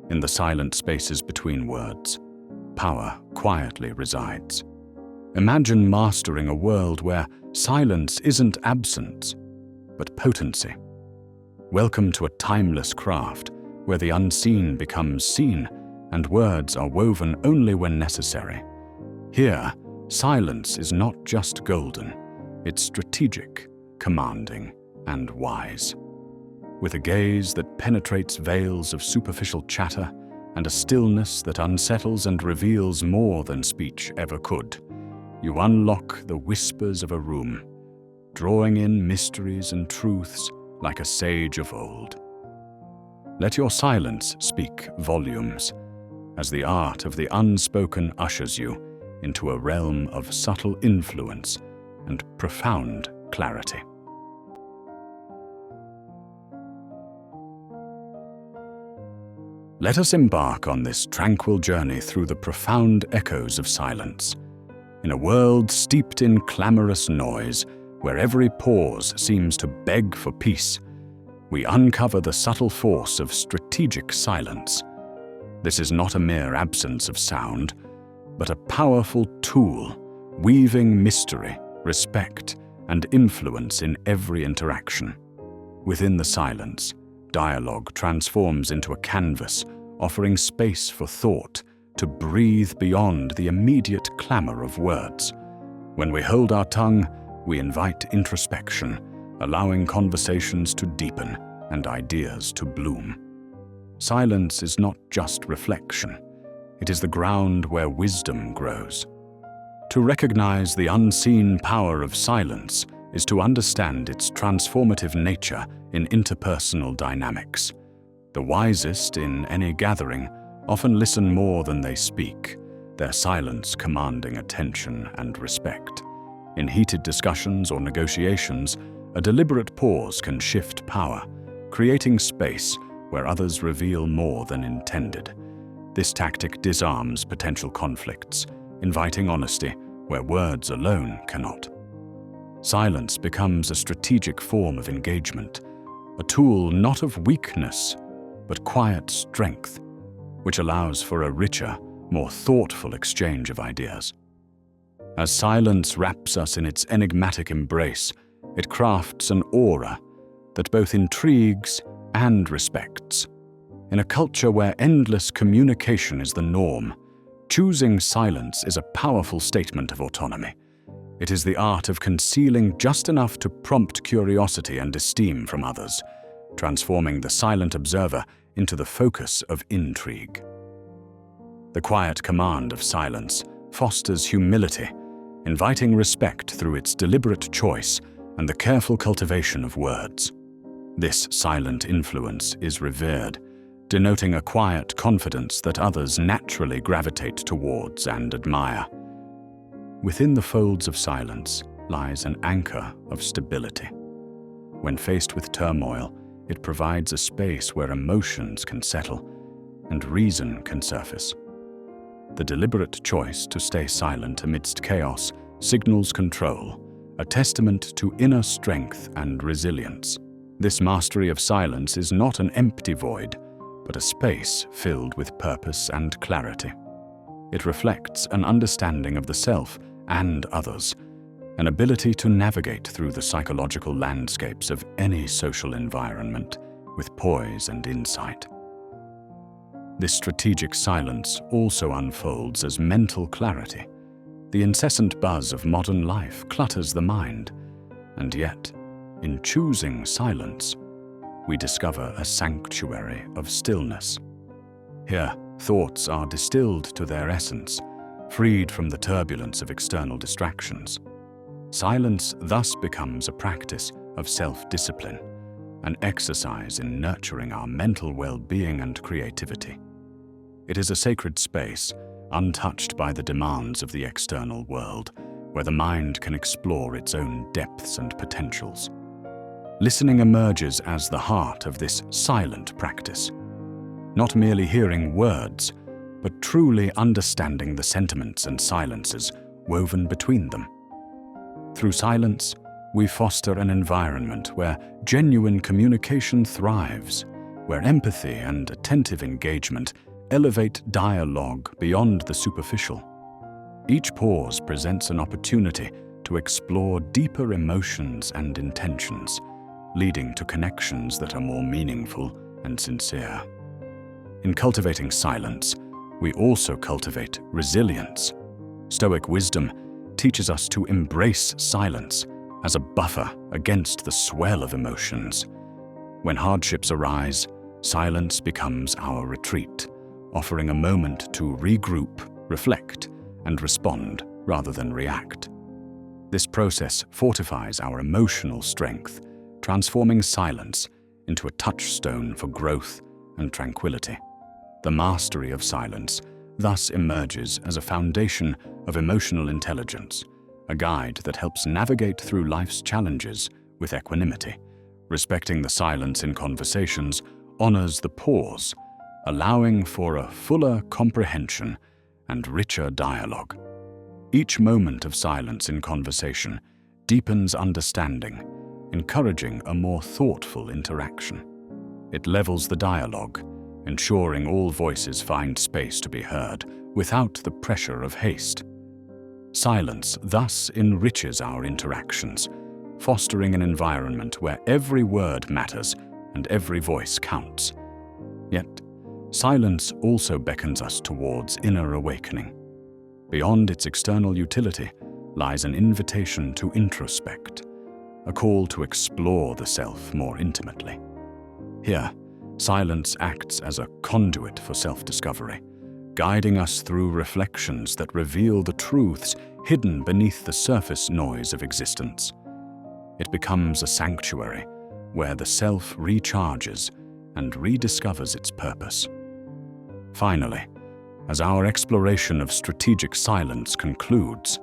In the silent spaces between words, power quietly resides. Imagine mastering a world where silence isn't absence, but potency. Welcome to a timeless craft where the unseen becomes seen and words are woven only when necessary. Here, silence is not just golden, it's strategic, commanding, and wise. With a gaze that penetrates veils of superficial chatter and a stillness that unsettles and reveals more than speech ever could, you unlock the whispers of a room, drawing in mysteries and truths like a sage of old. Let your silence speak volumes, as the art of the unspoken ushers you into a realm of subtle influence and profound clarity. Let us embark on this tranquil journey through the profound echoes of silence. In a world steeped in clamorous noise, where every pause seems to beg for peace, we uncover the subtle force of strategic silence. This is not a mere absence of sound, but a powerful tool, weaving mystery, respect, and influence in every interaction. Within the silence, dialogue transforms into a canvas, offering space for thought to breathe beyond the immediate clamor of words. When we hold our tongue, we invite introspection, allowing conversations to deepen and ideas to bloom. Silence is not just reflection, it is the ground where wisdom grows. To recognize the unseen power of silence is to understand its transformative nature in interpersonal dynamics. The wisest in any gathering often listen more than they speak, their silence commanding attention and respect. In heated discussions or negotiations, a deliberate pause can shift power, creating space where others reveal more than intended. This tactic disarms potential conflicts, inviting honesty where words alone cannot. Silence becomes a strategic form of engagement, a tool not of weakness, but quiet strength, which allows for a richer, more thoughtful exchange of ideas. As silence wraps us in its enigmatic embrace, it crafts an aura that both intrigues and respects. In a culture where endless communication is the norm, choosing silence is a powerful statement of autonomy. It is the art of concealing just enough to prompt curiosity and esteem from others, transforming the silent observer into the focus of intrigue. The quiet command of silence fosters humility, inviting respect through its deliberate choice and the careful cultivation of words. This silent influence is revered, denoting a quiet confidence that others naturally gravitate towards and admire. Within the folds of silence lies an anchor of stability. When faced with turmoil, it provides a space where emotions can settle and reason can surface. The deliberate choice to stay silent amidst chaos signals control, a testament to inner strength and resilience. This mastery of silence is not an empty void, but a space filled with purpose and clarity. It reflects an understanding of the self and others, an ability to navigate through the psychological landscapes of any social environment with poise and insight. This strategic silence also unfolds as mental clarity. The incessant buzz of modern life clutters the mind, and yet, in choosing silence, we discover a sanctuary of stillness. Here, thoughts are distilled to their essence, freed from the turbulence of external distractions. Silence thus becomes a practice of self-discipline, an exercise in nurturing our mental well-being and creativity. It is a sacred space, untouched by the demands of the external world, where the mind can explore its own depths and potentials. Listening emerges as the heart of this silent practice, not merely hearing words, but truly understanding the sentiments and silences woven between them. Through silence, we foster an environment where genuine communication thrives, where empathy and attentive engagement elevate dialogue beyond the superficial. Each pause presents an opportunity to explore deeper emotions and intentions, leading to connections that are more meaningful and sincere. In cultivating silence, we also cultivate resilience. Stoic wisdom teaches us to embrace silence as a buffer against the swell of emotions. When hardships arise, silence becomes our retreat, offering a moment to regroup, reflect, and respond rather than react. This process fortifies our emotional strength, transforming silence into a touchstone for growth and tranquility. The mastery of silence thus emerges as a foundation of emotional intelligence, a guide that helps navigate through life's challenges with equanimity. Respecting the silence in conversations honors the pause, allowing for a fuller comprehension and richer dialogue. Each moment of silence in conversation deepens understanding, encouraging a more thoughtful interaction. It levels the dialogue, ensuring all voices find space to be heard without the pressure of haste. Silence thus enriches our interactions, fostering an environment where every word matters and every voice counts. Yet, silence also beckons us towards inner awakening. Beyond its external utility lies an invitation to introspect, a call to explore the self more intimately. Here, silence acts as a conduit for self-discovery, guiding us through reflections that reveal the truths hidden beneath the surface noise of existence. It becomes a sanctuary where the self recharges and rediscovers its purpose. Finally, as our exploration of strategic silence concludes,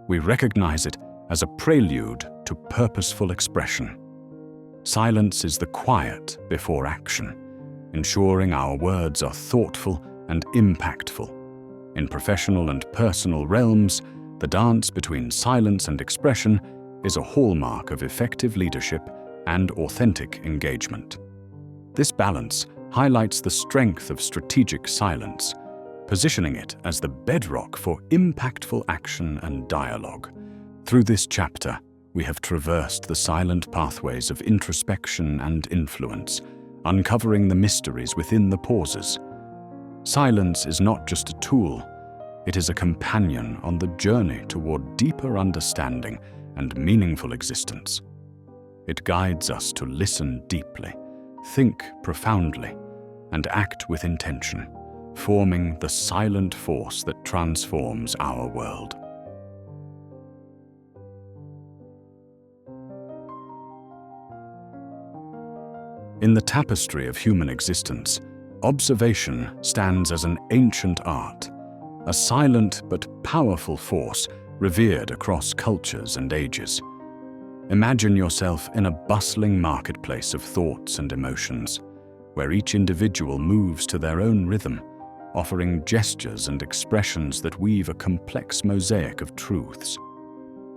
we recognize it as a prelude to purposeful expression. Silence is the quiet before action, ensuring our words are thoughtful and impactful. In professional and personal realms, the dance between silence and expression is a hallmark of effective leadership and authentic engagement. This balance highlights the strength of strategic silence, positioning it as the bedrock for impactful action and dialogue. Through this chapter, we have traversed the silent pathways of introspection and influence, uncovering the mysteries within the pauses. Silence is not just a tool, it is a companion on the journey toward deeper understanding and meaningful existence. It guides us to listen deeply, think profoundly, and act with intention, forming the silent force that transforms our world. In the tapestry of human existence, observation stands as an ancient art, a silent but powerful force revered across cultures and ages. Imagine yourself in a bustling marketplace of thoughts and emotions, where each individual moves to their own rhythm, offering gestures and expressions that weave a complex mosaic of truths.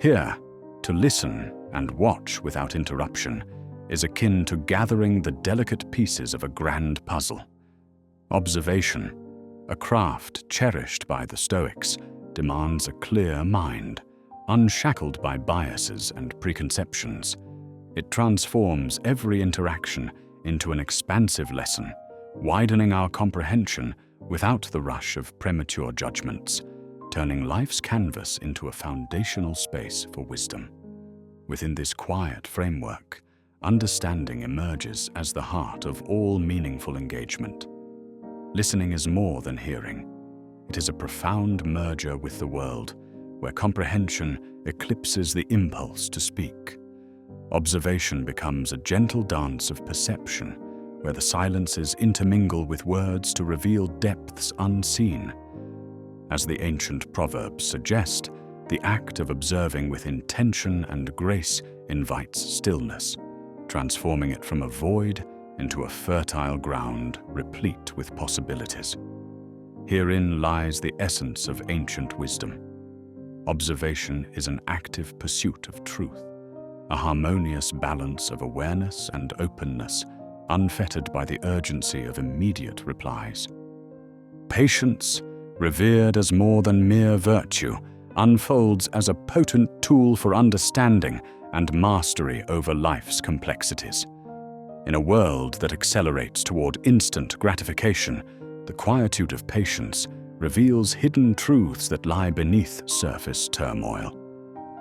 Here, to listen and watch without interruption is akin to gathering the delicate pieces of a grand puzzle. Observation, a craft cherished by the Stoics, demands a clear mind, unshackled by biases and preconceptions. It transforms every interaction into an expansive lesson, widening our comprehension without the rush of premature judgments, turning life's canvas into a foundational space for wisdom. Within this quiet framework, understanding emerges as the heart of all meaningful engagement. Listening is more than hearing. It is a profound merger with the world, where comprehension eclipses the impulse to speak. Observation becomes a gentle dance of perception, where the silences intermingle with words to reveal depths unseen. As the ancient proverbs suggest, the act of observing with intention and grace invites stillness, transforming it from a void into a fertile ground replete with possibilities. Herein lies the essence of ancient wisdom. Observation is an active pursuit of truth, a harmonious balance of awareness and openness, unfettered by the urgency of immediate replies. Patience, revered as more than mere virtue, unfolds as a potent tool for understanding and mastery over life's complexities. In a world that accelerates toward instant gratification, the quietude of patience reveals hidden truths that lie beneath surface turmoil.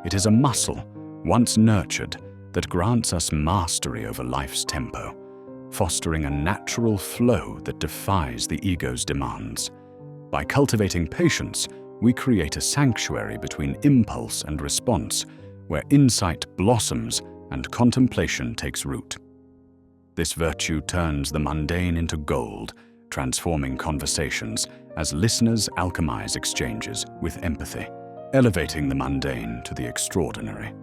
It is a muscle, once nurtured, that grants us mastery over life's tempo, fostering a natural flow that defies the ego's demands. By cultivating patience, we create a sanctuary between impulse and response, where insight blossoms and contemplation takes root. This virtue turns the mundane into gold, transforming conversations as listeners alchemize exchanges with empathy, elevating the mundane to the extraordinary.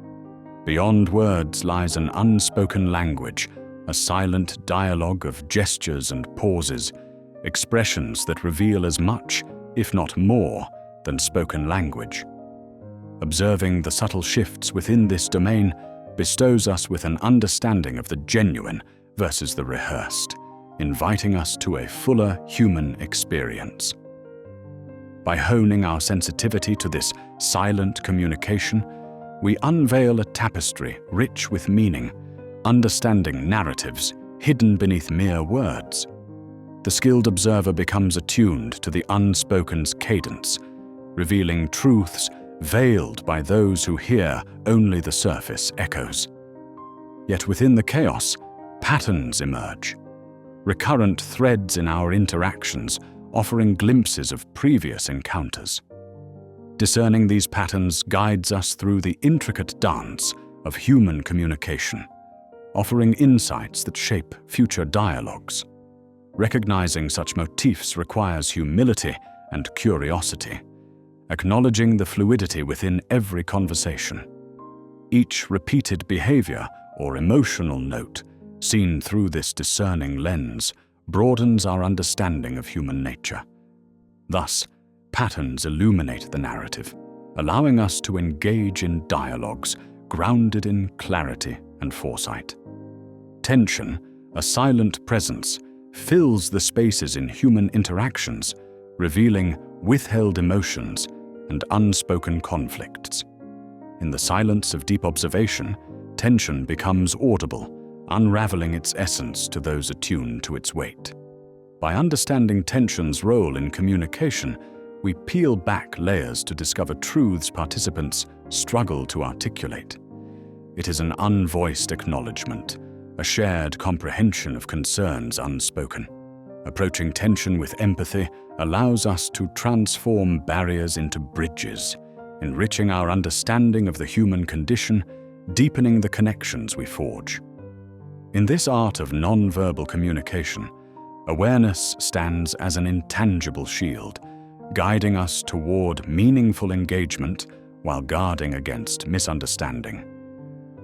Beyond words lies an unspoken language, a silent dialogue of gestures and pauses, expressions that reveal as much, if not more, than spoken language. Observing the subtle shifts within this domain bestows us with an understanding of the genuine versus the rehearsed, inviting us to a fuller human experience. By honing our sensitivity to this silent communication, we unveil a tapestry rich with meaning, understanding narratives hidden beneath mere words. The skilled observer becomes attuned to the unspoken's cadence, revealing truths veiled by those who hear only the surface echoes. Yet within the chaos, patterns emerge, recurrent threads in our interactions offering glimpses of previous encounters. Discerning these patterns guides us through the intricate dance of human communication, offering insights that shape future dialogues. Recognizing such motifs requires humility and curiosity, acknowledging the fluidity within every conversation. Each repeated behavior or emotional note, seen through this discerning lens, broadens our understanding of human nature. Thus, patterns illuminate the narrative, allowing us to engage in dialogues grounded in clarity and foresight. Tension, a silent presence, fills the spaces in human interactions, revealing withheld emotions and unspoken conflicts. In the silence of deep observation, tension becomes audible, unraveling its essence to those attuned to its weight. By understanding tension's role in communication, we peel back layers to discover truths participants struggle to articulate. It is an unvoiced acknowledgement, a shared comprehension of concerns unspoken. Approaching tension with empathy allows us to transform barriers into bridges, enriching our understanding of the human condition, deepening the connections we forge. In this art of non-verbal communication, awareness stands as an intangible shield, guiding us toward meaningful engagement while guarding against misunderstanding.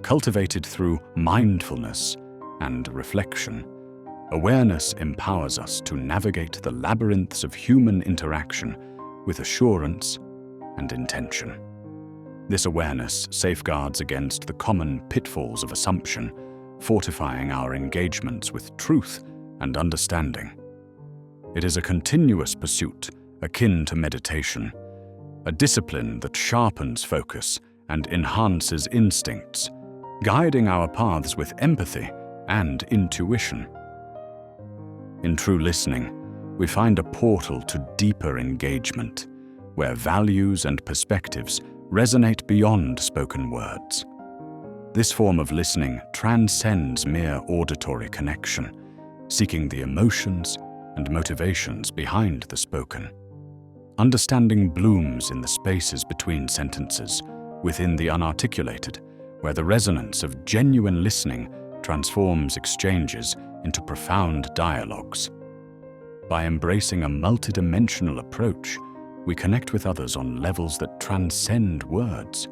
Cultivated through mindfulness and reflection, awareness empowers us to navigate the labyrinths of human interaction with assurance and intention. This awareness safeguards against the common pitfalls of assumption, fortifying our engagements with truth and understanding. It is a continuous pursuit, akin to meditation, a discipline that sharpens focus and enhances instincts, guiding our paths with empathy and intuition. In true listening, we find a portal to deeper engagement, where values and perspectives resonate beyond spoken words. This form of listening transcends mere auditory connection, seeking the emotions and motivations behind the spoken. Understanding blooms in the spaces between sentences, within the unarticulated, where the resonance of genuine listening transforms exchanges into profound dialogues. By embracing a multidimensional approach, we connect with others on levels that transcend words,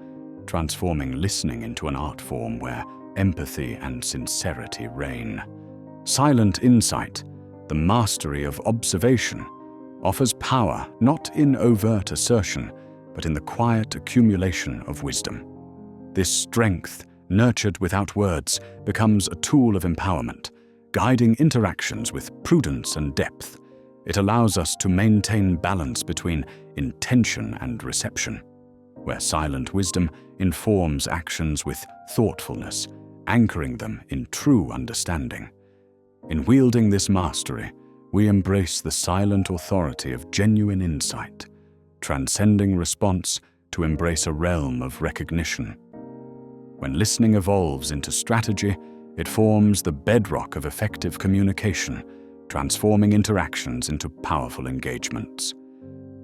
transforming listening into an art form where empathy and sincerity reign. Silent insight, the mastery of observation, offers power not in overt assertion, but in the quiet accumulation of wisdom. This strength, nurtured without words, becomes a tool of empowerment, guiding interactions with prudence and depth. It allows us to maintain balance between intention and reception, where silent wisdom informs actions with thoughtfulness, anchoring them in true understanding. In wielding this mastery, we embrace the silent authority of genuine insight, transcending response to embrace a realm of recognition. When listening evolves into strategy, it forms the bedrock of effective communication, transforming interactions into powerful engagements.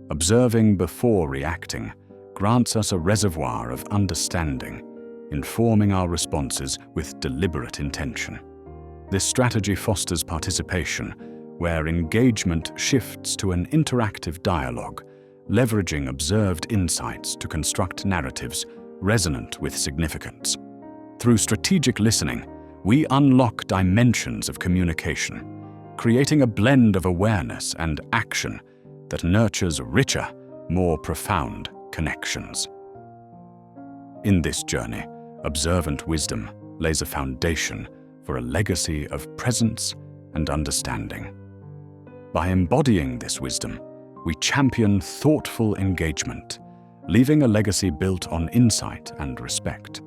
Observing before reacting grants us a reservoir of understanding, informing our responses with deliberate intention. This strategy fosters participation, where engagement shifts to an interactive dialogue, leveraging observed insights to construct narratives resonant with significance. Through strategic listening, we unlock dimensions of communication, creating a blend of awareness and action that nurtures richer, more profound connections. In this journey, observant wisdom lays a foundation for a legacy of presence and understanding. By embodying this wisdom, we champion thoughtful engagement, leaving a legacy built on insight and respect.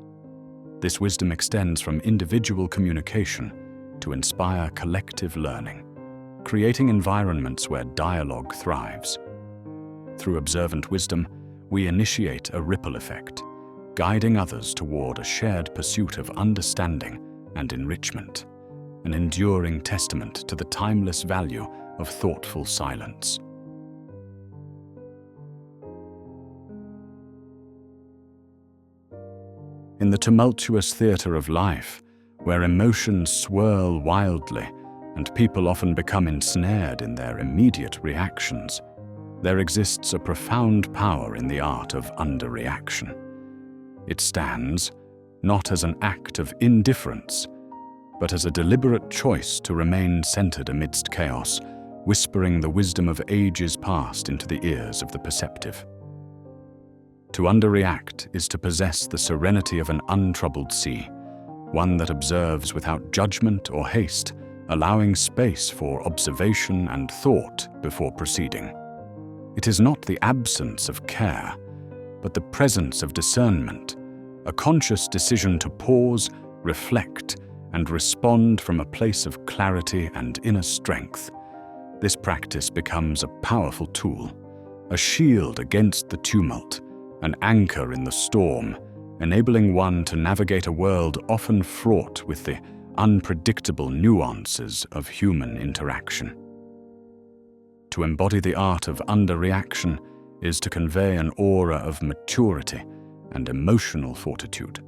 This wisdom extends from individual communication to inspire collective learning, creating environments where dialogue thrives. Through observant wisdom, we initiate a ripple effect, guiding others toward a shared pursuit of understanding and enrichment, an enduring testament to the timeless value of thoughtful silence. In the tumultuous theater of life, where emotions swirl wildly and people often become ensnared in their immediate reactions, there exists a profound power in the art of underreaction. It stands, not as an act of indifference, but as a deliberate choice to remain centered amidst chaos, whispering the wisdom of ages past into the ears of the perceptive. To underreact is to possess the serenity of an untroubled sea, one that observes without judgment or haste, allowing space for observation and thought before proceeding. It is not the absence of care, but the presence of discernment, a conscious decision to pause, reflect, and respond from a place of clarity and inner strength. This practice becomes a powerful tool, a shield against the tumult, an anchor in the storm, enabling one to navigate a world often fraught with the unpredictable nuances of human interaction. To embody the art of underreaction is to convey an aura of maturity and emotional fortitude.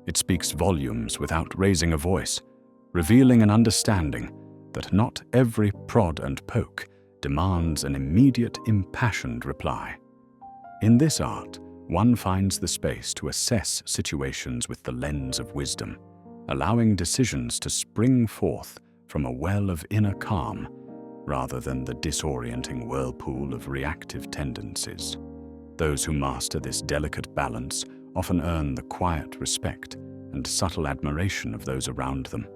It speaks volumes without raising a voice, revealing an understanding that not every prod and poke demands an immediate, impassioned reply. In this art, one finds the space to assess situations with the lens of wisdom, allowing decisions to spring forth from a well of inner calm rather than the disorienting whirlpool of reactive tendencies. Those who master this delicate balance often earn the quiet respect and subtle admiration of those around them,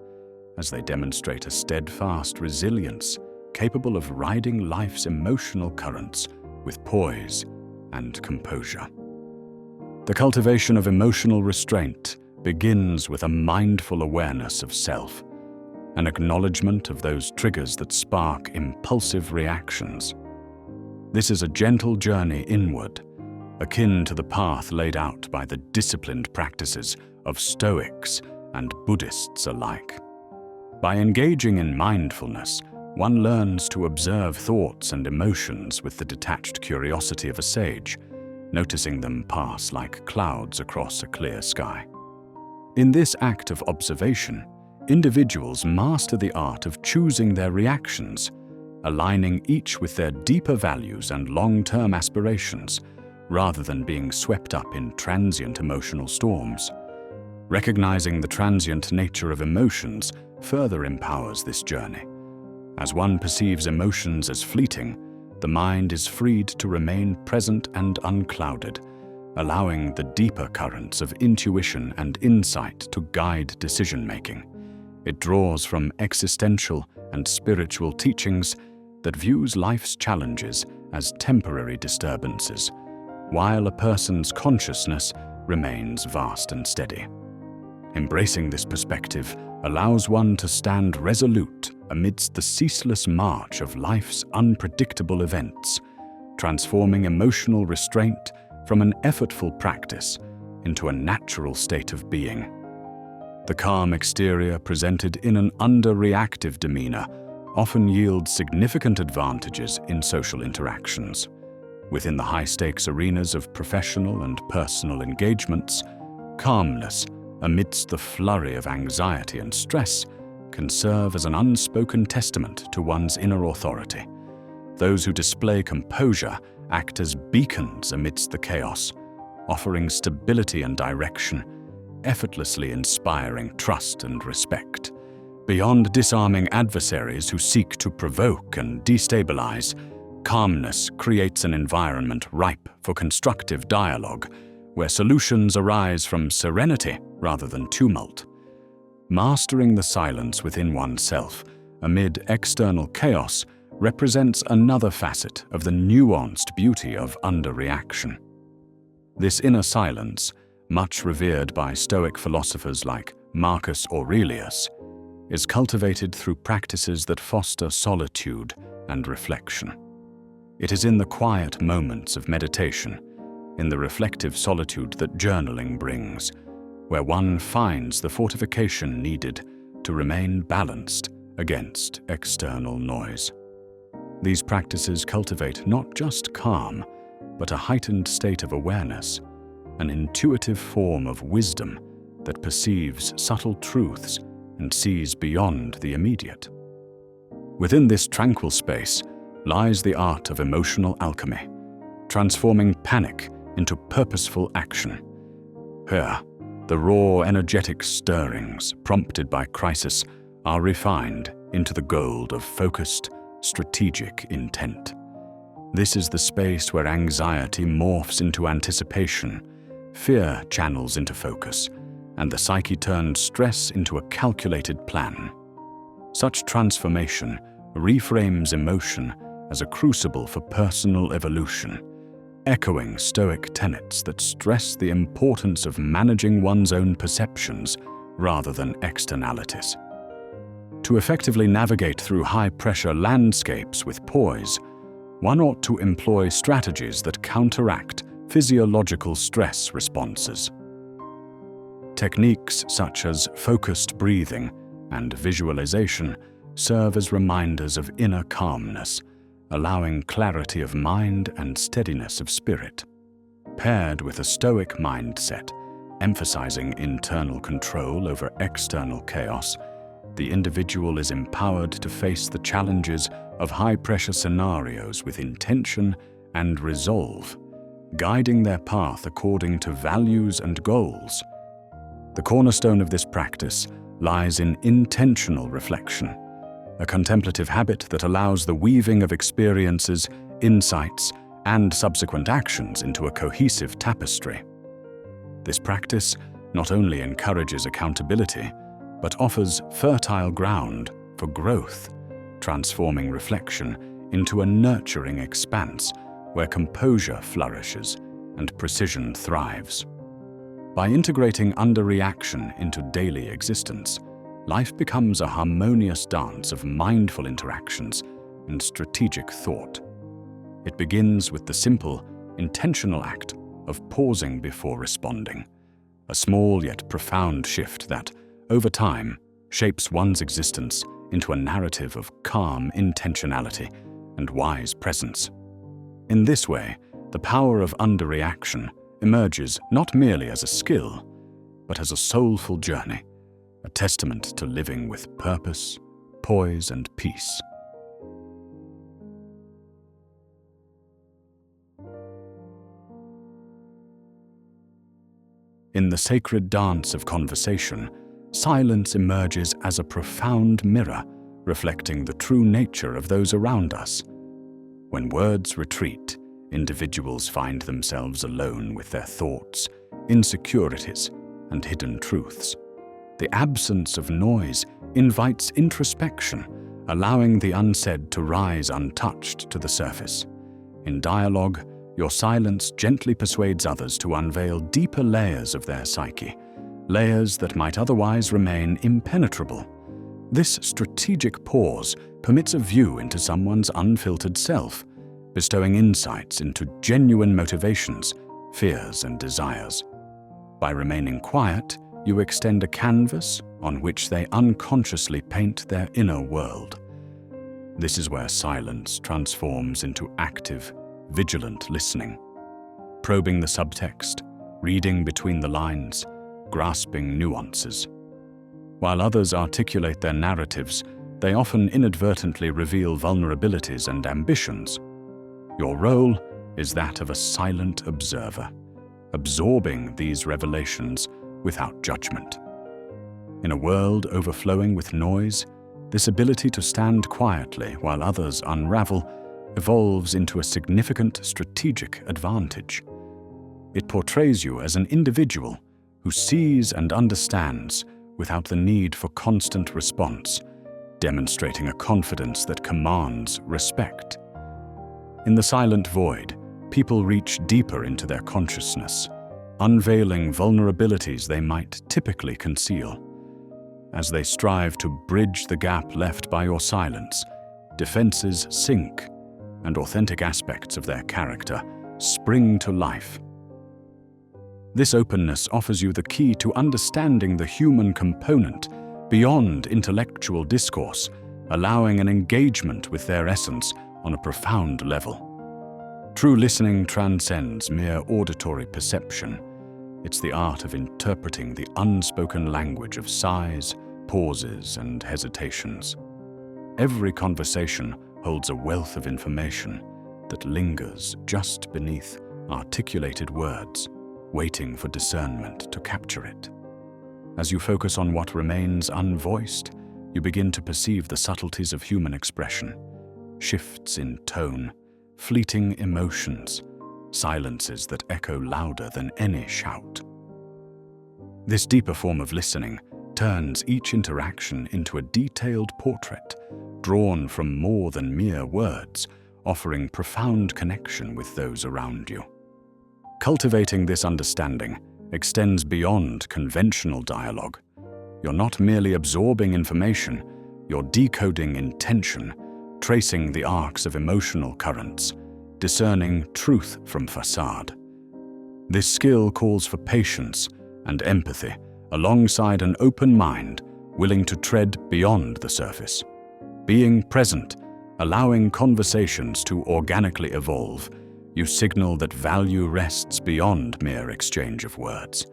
as they demonstrate a steadfast resilience capable of riding life's emotional currents with poise and composure. The cultivation of emotional restraint begins with a mindful awareness of self, an acknowledgement of those triggers that spark impulsive reactions. This is a gentle journey inward, akin to the path laid out by the disciplined practices of Stoics and Buddhists alike. By engaging in mindfulness, one learns to observe thoughts and emotions with the detached curiosity of a sage, noticing them pass like clouds across a clear sky. In this act of observation, individuals master the art of choosing their reactions, aligning each with their deeper values and long-term aspirations, rather than being swept up in transient emotional storms. Recognizing the transient nature of emotions further empowers this journey. As one perceives emotions as fleeting, the mind is freed to remain present and unclouded, allowing the deeper currents of intuition and insight to guide decision-making. It draws from existential and spiritual teachings that views life's challenges as temporary disturbances, while a person's consciousness remains vast and steady. Embracing this perspective allows one to stand resolute amidst the ceaseless march of life's unpredictable events, transforming emotional restraint from an effortful practice into a natural state of being. The calm exterior presented in an underreactive demeanor often yields significant advantages in social interactions. Within the high-stakes arenas of professional and personal engagements, calmness amidst the flurry of anxiety and stress can serve as an unspoken testament to one's inner authority. Those who display composure act as beacons amidst the chaos, offering stability and direction, effortlessly inspiring trust and respect. Beyond disarming adversaries who seek to provoke and destabilize, calmness creates an environment ripe for constructive dialogue, where solutions arise from serenity rather than tumult. Mastering the silence within oneself amid external chaos represents another facet of the nuanced beauty of underreaction. This inner silence, much revered by Stoic philosophers like Marcus Aurelius, is cultivated through practices that foster solitude and reflection. It is in the quiet moments of meditation, in the reflective solitude that journaling brings, where one finds the fortification needed to remain balanced against external noise. These practices cultivate not just calm, but a heightened state of awareness, an intuitive form of wisdom that perceives subtle truths and sees beyond the immediate. Within this tranquil space lies the art of emotional alchemy, transforming panic into purposeful action. Here, the raw, energetic stirrings prompted by crisis are refined into the gold of focused, strategic intent. This is the space where anxiety morphs into anticipation, fear channels into focus, and the psyche turns stress into a calculated plan. Such transformation reframes emotion as a crucible for personal evolution, echoing Stoic tenets that stress the importance of managing one's own perceptions rather than externalities. To effectively navigate through high-pressure landscapes with poise, one ought to employ strategies that counteract physiological stress responses. Techniques such as focused breathing and visualization serve as reminders of inner calmness, allowing clarity of mind and steadiness of spirit. Paired with a Stoic mindset, emphasizing internal control over external chaos, the individual is empowered to face the challenges of high-pressure scenarios with intention and resolve, guiding their path according to values and goals. The cornerstone of this practice lies in intentional reflection, a contemplative habit that allows the weaving of experiences, insights, and subsequent actions into a cohesive tapestry. This practice not only encourages accountability, but offers fertile ground for growth, transforming reflection into a nurturing expanse where composure flourishes and precision thrives. By integrating underreaction into daily existence, life becomes a harmonious dance of mindful interactions and strategic thought. It begins with the simple, intentional act of pausing before responding, a small yet profound shift that, over time, shapes one's existence into a narrative of calm intentionality and wise presence. In this way, the power of underreaction emerges not merely as a skill, but as a soulful journey, a testament to living with purpose, poise, and peace. In the sacred dance of conversation, silence emerges as a profound mirror, reflecting the true nature of those around us. When words retreat, individuals find themselves alone with their thoughts, insecurities, and hidden truths. The absence of noise invites introspection, allowing the unsaid to rise untouched to the surface. In dialogue, your silence gently persuades others to unveil deeper layers of their psyche, layers that might otherwise remain impenetrable. This strategic pause permits a view into someone's unfiltered self, bestowing insights into genuine motivations, fears, and desires. By remaining quiet, you extend a canvas on which they unconsciously paint their inner world. This is where silence transforms into active, vigilant listening, probing the subtext, reading between the lines, grasping nuances. While others articulate their narratives, they often inadvertently reveal vulnerabilities and ambitions. Your role is that of a silent observer, absorbing these revelations without judgment. In a world overflowing with noise, this ability to stand quietly while others unravel evolves into a significant strategic advantage. It portrays you as an individual who sees and understands without the need for constant response, demonstrating a confidence that commands respect. In the silent void, people reach deeper into their consciousness, unveiling vulnerabilities they might typically conceal. As they strive to bridge the gap left by your silence, defenses sink, and authentic aspects of their character spring to life. This openness offers you the key to understanding the human component beyond intellectual discourse, allowing an engagement with their essence on a profound level. True listening transcends mere auditory perception. It's the art of interpreting the unspoken language of sighs, pauses, and hesitations. Every conversation holds a wealth of information that lingers just beneath articulated words, waiting for discernment to capture it. As you focus on what remains unvoiced, you begin to perceive the subtleties of human expression, shifts in tone, fleeting emotions, silences that echo louder than any shout. This deeper form of listening turns each interaction into a detailed portrait, drawn from more than mere words, offering profound connection with those around you. Cultivating this understanding extends beyond conventional dialogue. You're not merely absorbing information, you're decoding intention, tracing the arcs of emotional currents, discerning truth from facade. This skill calls for patience and empathy, alongside an open mind willing to tread beyond the surface. Being present, allowing conversations to organically evolve, you signal that value rests beyond mere exchange of words.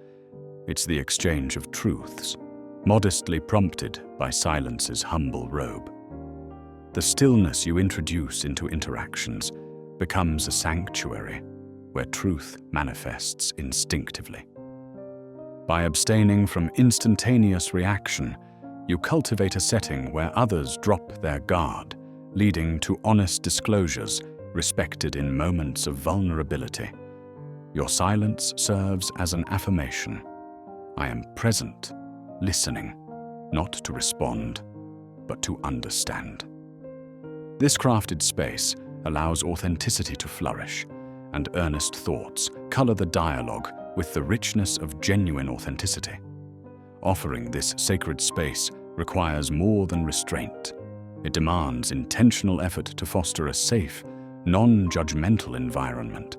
It's the exchange of truths, modestly prompted by silence's humble robe. The stillness you introduce into interactions becomes a sanctuary where truth manifests instinctively. By abstaining from instantaneous reaction, you cultivate a setting where others drop their guard, leading to honest disclosures respected in moments of vulnerability. Your silence serves as an affirmation. I am present, listening, not to respond, but to understand. This crafted space allows authenticity to flourish, and earnest thoughts color the dialogue with the richness of genuine authenticity. Offering this sacred space requires more than restraint. It demands intentional effort to foster a safe, non-judgmental environment.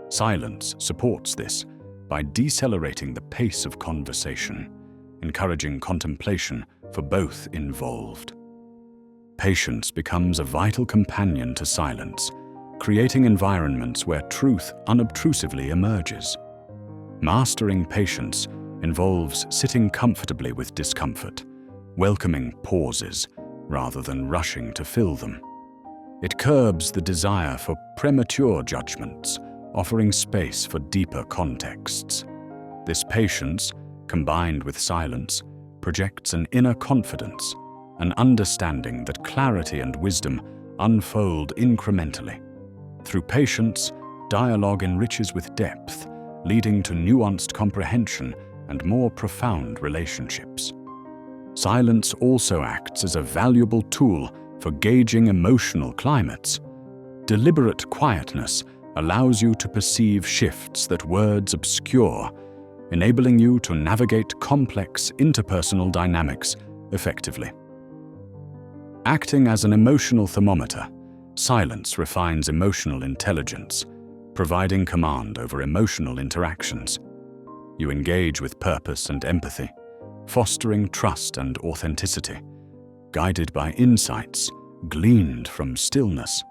Silence supports this by decelerating the pace of conversation, encouraging contemplation for both involved. Patience becomes a vital companion to silence, creating environments where truth unobtrusively emerges. Mastering patience involves sitting comfortably with discomfort, welcoming pauses rather than rushing to fill them. It curbs the desire for premature judgments, offering space for deeper contexts. This patience, combined with silence, projects an inner confidence, an understanding that clarity and wisdom unfold incrementally. Through patience, dialogue enriches with depth, leading to nuanced comprehension and more profound relationships. Silence also acts as a valuable tool for gauging emotional climates. Deliberate quietness allows you to perceive shifts that words obscure, enabling you to navigate complex interpersonal dynamics effectively. Acting as an emotional thermometer, silence refines emotional intelligence, providing command over emotional interactions. You engage with purpose and empathy, fostering trust and authenticity, guided by insights gleaned from stillness.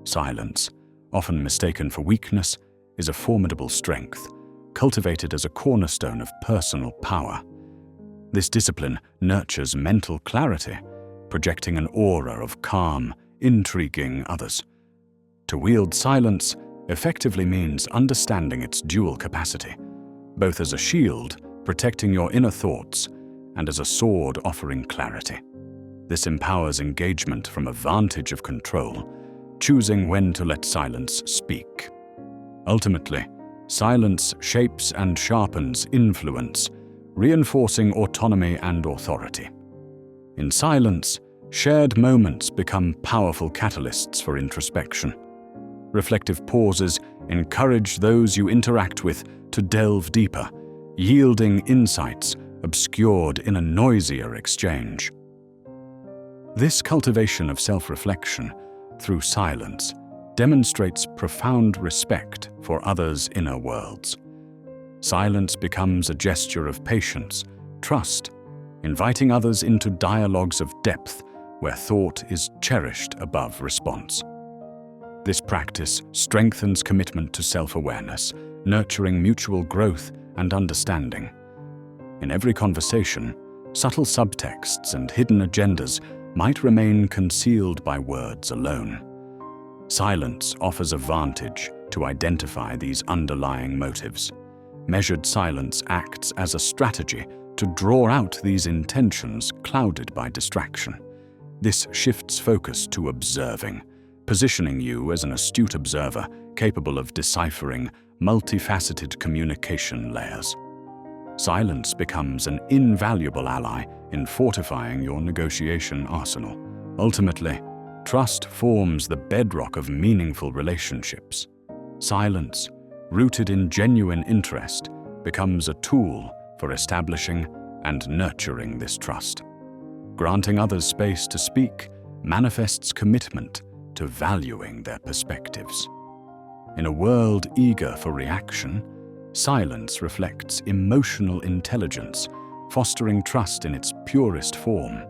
Silence, often mistaken for weakness, is a formidable strength, cultivated as a cornerstone of personal power. This discipline nurtures mental clarity, projecting an aura of calm, intriguing others. To wield silence effectively means understanding its dual capacity, both as a shield, protecting your inner thoughts, and as a sword offering clarity. This empowers engagement from a vantage of control, choosing when to let silence speak. Ultimately, silence shapes and sharpens influence, reinforcing autonomy and authority. In silence, shared moments become powerful catalysts for introspection. Reflective pauses encourage those you interact with to delve deeper, yielding insights obscured in a noisier exchange. This cultivation of self-reflection through silence demonstrates profound respect for others' inner worlds. Silence becomes a gesture of patience, trust, inviting others into dialogues of depth where thought is cherished above response. This practice strengthens commitment to self-awareness, nurturing mutual growth and understanding. In every conversation, subtle subtexts and hidden agendas might remain concealed by words alone. Silence offers a vantage to identify these underlying motives. Measured silence acts as a strategy to draw out these intentions clouded by distraction. This shifts focus to observing, positioning you as an astute observer capable of deciphering multifaceted communication layers. Silence becomes an invaluable ally in fortifying your negotiation arsenal. Ultimately, trust forms the bedrock of meaningful relationships. Silence, rooted in genuine interest, becomes a tool for establishing and nurturing this trust. Granting others space to speak manifests commitment to valuing their perspectives. In a world eager for reaction, silence reflects emotional intelligence, fostering trust in its purest form.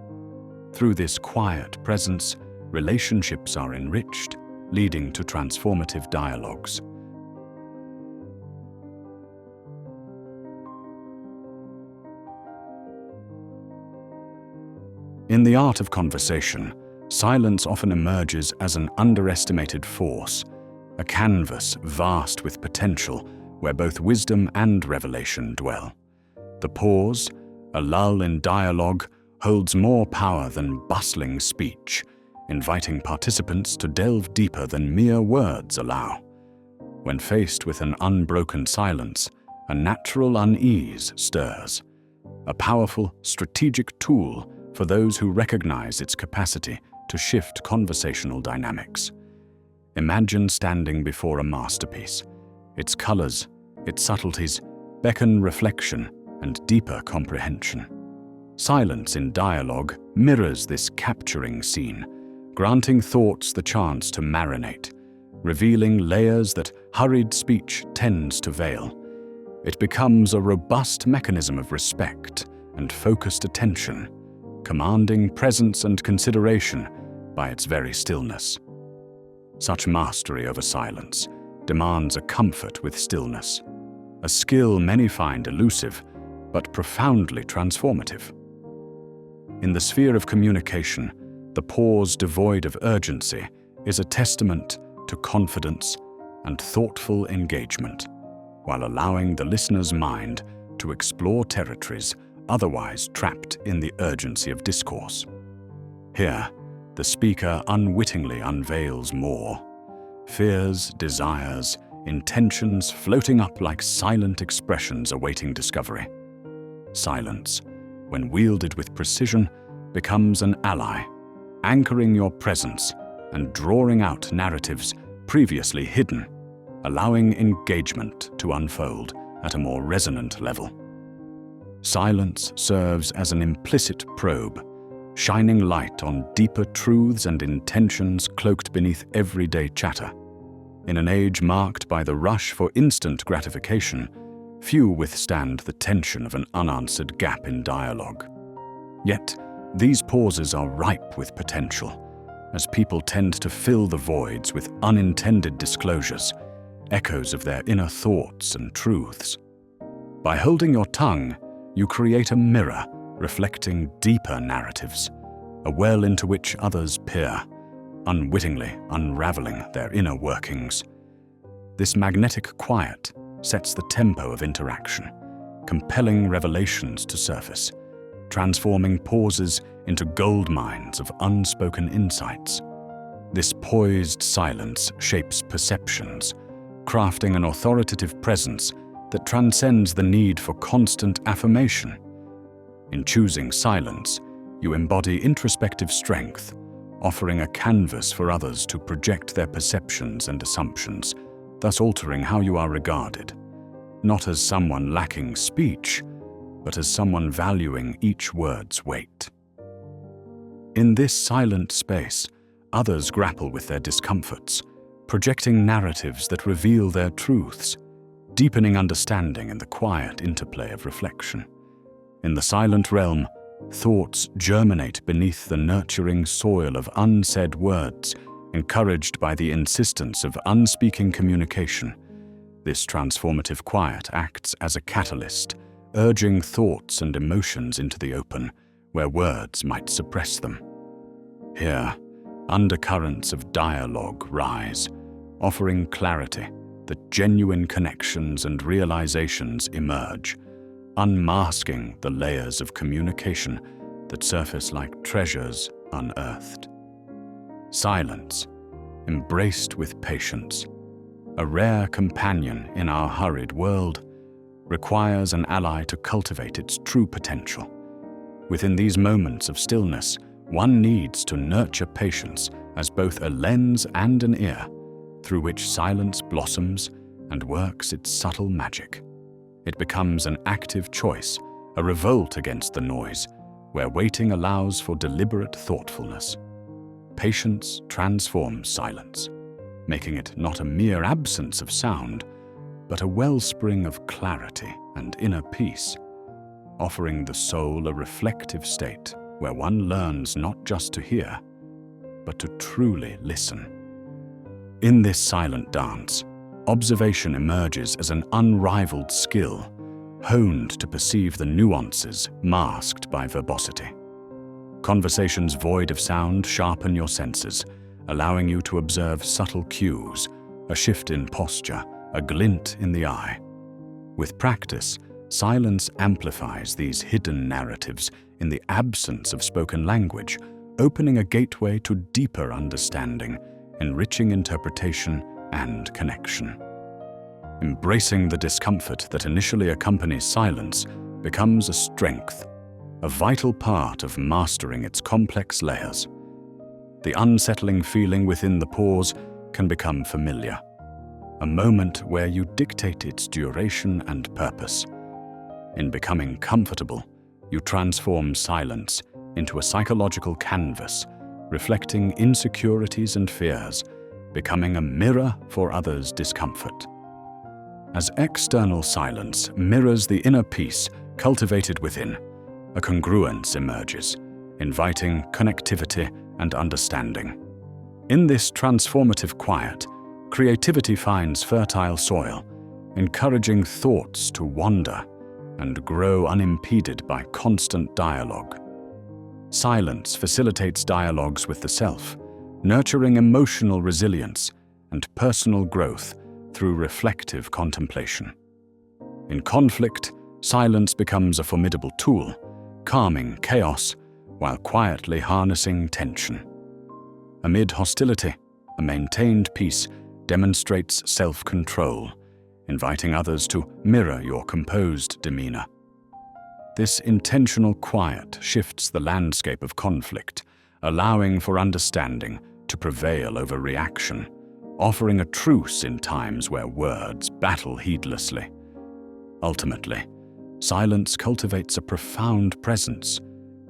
Through this quiet presence, relationships are enriched, leading to transformative dialogues. In the art of conversation, silence often emerges as an underestimated force, a canvas vast with potential where both wisdom and revelation dwell. The pause, a lull in dialogue, holds more power than bustling speech, inviting participants to delve deeper than mere words allow. When faced with an unbroken silence, a natural unease stirs, a powerful, strategic tool for those who recognize its capacity to shift conversational dynamics. Imagine standing before a masterpiece. Its colors, its subtleties, beckon reflection and deeper comprehension. Silence in dialogue mirrors this capturing scene, granting thoughts the chance to marinate, revealing layers that hurried speech tends to veil. It becomes a robust mechanism of respect and focused attention, commanding presence and consideration by its very stillness. Such mastery over silence demands a comfort with stillness, a skill many find elusive but profoundly transformative. In the sphere of communication, the pause devoid of urgency is a testament to confidence and thoughtful engagement, while allowing the listener's mind to explore territories otherwise trapped in the urgency of discourse. Here, the speaker unwittingly unveils more: fears, desires, intentions floating up like silent expressions awaiting discovery. Silence, when wielded with precision, becomes an ally, anchoring your presence and drawing out narratives previously hidden, allowing engagement to unfold at a more resonant level. Silence serves as an implicit probe, shining light on deeper truths and intentions cloaked beneath everyday chatter. In an age marked by the rush for instant gratification, few withstand the tension of an unanswered gap in dialogue. Yet, these pauses are ripe with potential, as people tend to fill the voids with unintended disclosures, echoes of their inner thoughts and truths. By holding your tongue, you create a mirror reflecting deeper narratives, a well into which others peer, unwittingly unraveling their inner workings. This magnetic quiet sets the tempo of interaction, compelling revelations to surface, transforming pauses into gold mines of unspoken insights. This poised silence shapes perceptions, crafting an authoritative presence that transcends the need for constant affirmation. In choosing silence, you embody introspective strength, offering a canvas for others to project their perceptions and assumptions, thus altering how you are regarded, not as someone lacking speech, but as someone valuing each word's weight. In this silent space, others grapple with their discomforts, projecting narratives that reveal their truths, deepening understanding in the quiet interplay of reflection. In the silent realm, thoughts germinate beneath the nurturing soil of unsaid words, encouraged by the insistence of unspeaking communication. This transformative quiet acts as a catalyst, urging thoughts and emotions into the open, where words might suppress them. Here, undercurrents of dialogue rise, offering clarity that genuine connections and realizations emerge, unmasking the layers of communication that surface like treasures unearthed. Silence, embraced with patience, a rare companion in our hurried world, requires an ally to cultivate its true potential. Within these moments of stillness, one needs to nurture patience as both a lens and an ear, through which silence blossoms and works its subtle magic. It becomes an active choice, a revolt against the noise, where waiting allows for deliberate thoughtfulness. Patience transforms silence, making it not a mere absence of sound, but a wellspring of clarity and inner peace, offering the soul a reflective state where one learns not just to hear, but to truly listen. In this silent dance, observation emerges as an unrivaled skill, honed to perceive the nuances masked by verbosity. Conversations void of sound sharpen your senses, allowing you to observe subtle cues, a shift in posture, a glint in the eye. With practice, silence amplifies these hidden narratives in the absence of spoken language, opening a gateway to deeper understanding, enriching interpretation and connection. Embracing the discomfort that initially accompanies silence becomes a strength, a vital part of mastering its complex layers. The unsettling feeling within the pause can become familiar, a moment where you dictate its duration and purpose. In becoming comfortable, you transform silence into a psychological canvas, reflecting insecurities and fears, becoming a mirror for others' discomfort. As external silence mirrors the inner peace cultivated within, a congruence emerges, inviting connectivity and understanding. In this transformative quiet, creativity finds fertile soil, encouraging thoughts to wander and grow unimpeded by constant dialogue. Silence facilitates dialogues with the self, nurturing emotional resilience and personal growth through reflective contemplation. In conflict, silence becomes a formidable tool, calming chaos while quietly harnessing tension. Amid hostility, a maintained peace demonstrates self-control, inviting others to mirror your composed demeanor. This intentional quiet shifts the landscape of conflict, allowing for understanding to prevail over reaction, offering a truce in times where words battle heedlessly. Ultimately, silence cultivates a profound presence,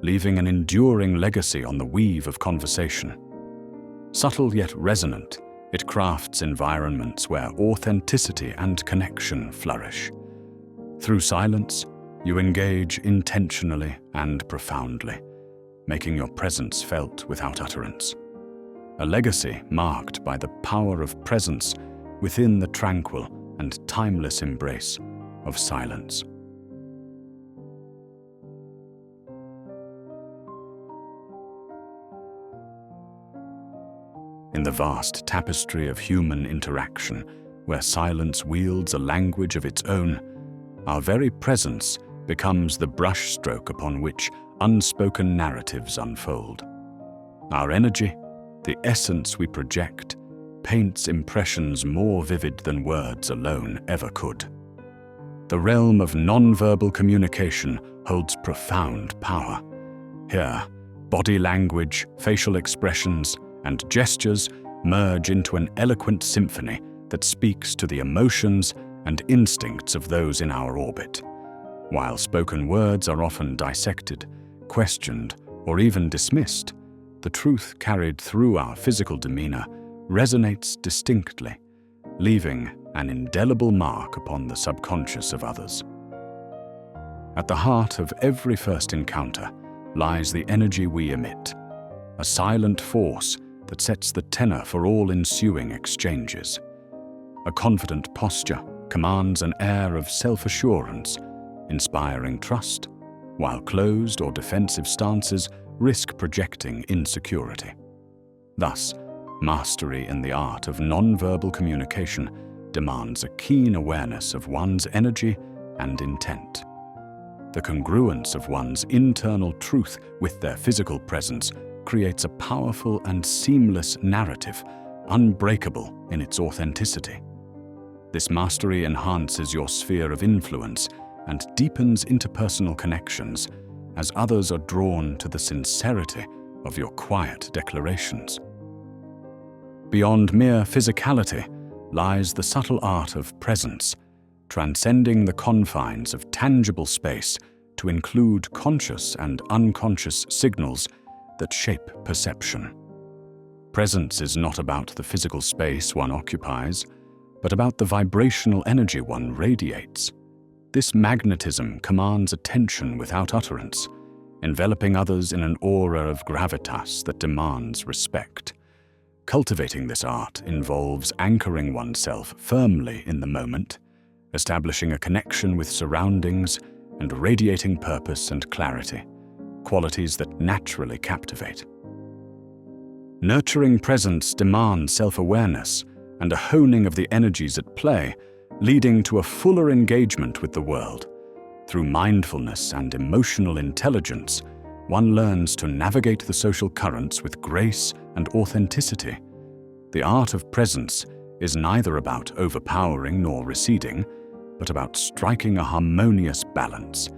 leaving an enduring legacy on the weave of conversation. Subtle yet resonant, it crafts environments where authenticity and connection flourish. Through silence, you engage intentionally and profoundly, making your presence felt without utterance. A legacy marked by the power of presence within the tranquil and timeless embrace of silence. In the vast tapestry of human interaction, where silence wields a language of its own, our very presence becomes the brushstroke upon which unspoken narratives unfold. Our energy, the essence we project, paints impressions more vivid than words alone ever could. The realm of nonverbal communication holds profound power. Here, body language, facial expressions, and gestures merge into an eloquent symphony that speaks to the emotions and instincts of those in our orbit. While spoken words are often dissected, questioned, or even dismissed, the truth carried through our physical demeanor resonates distinctly, leaving an indelible mark upon the subconscious of others. At the heart of every first encounter lies the energy we emit, a silent force that sets the tenor for all ensuing exchanges. A confident posture commands an air of self-assurance, inspiring trust, while closed or defensive stances risk projecting insecurity. Thus, mastery in the art of nonverbal communication demands a keen awareness of one's energy and intent. The congruence of one's internal truth with their physical presence creates a powerful and seamless narrative, unbreakable in its authenticity. This mastery enhances your sphere of influence and deepens interpersonal connections as others are drawn to the sincerity of your quiet declarations. Beyond mere physicality lies the subtle art of presence, transcending the confines of tangible space to include conscious and unconscious signals that shape perception. Presence is not about the physical space one occupies, but about the vibrational energy one radiates. This magnetism commands attention without utterance, enveloping others in an aura of gravitas that demands respect. Cultivating this art involves anchoring oneself firmly in the moment, establishing a connection with surroundings, and radiating purpose and clarity, qualities that naturally captivate. Nurturing presence demands self-awareness and a honing of the energies at play, leading to a fuller engagement with the world. Through mindfulness and emotional intelligence, one learns to navigate the social currents with grace and authenticity. The art of presence is neither about overpowering nor receding, but about striking a harmonious balance,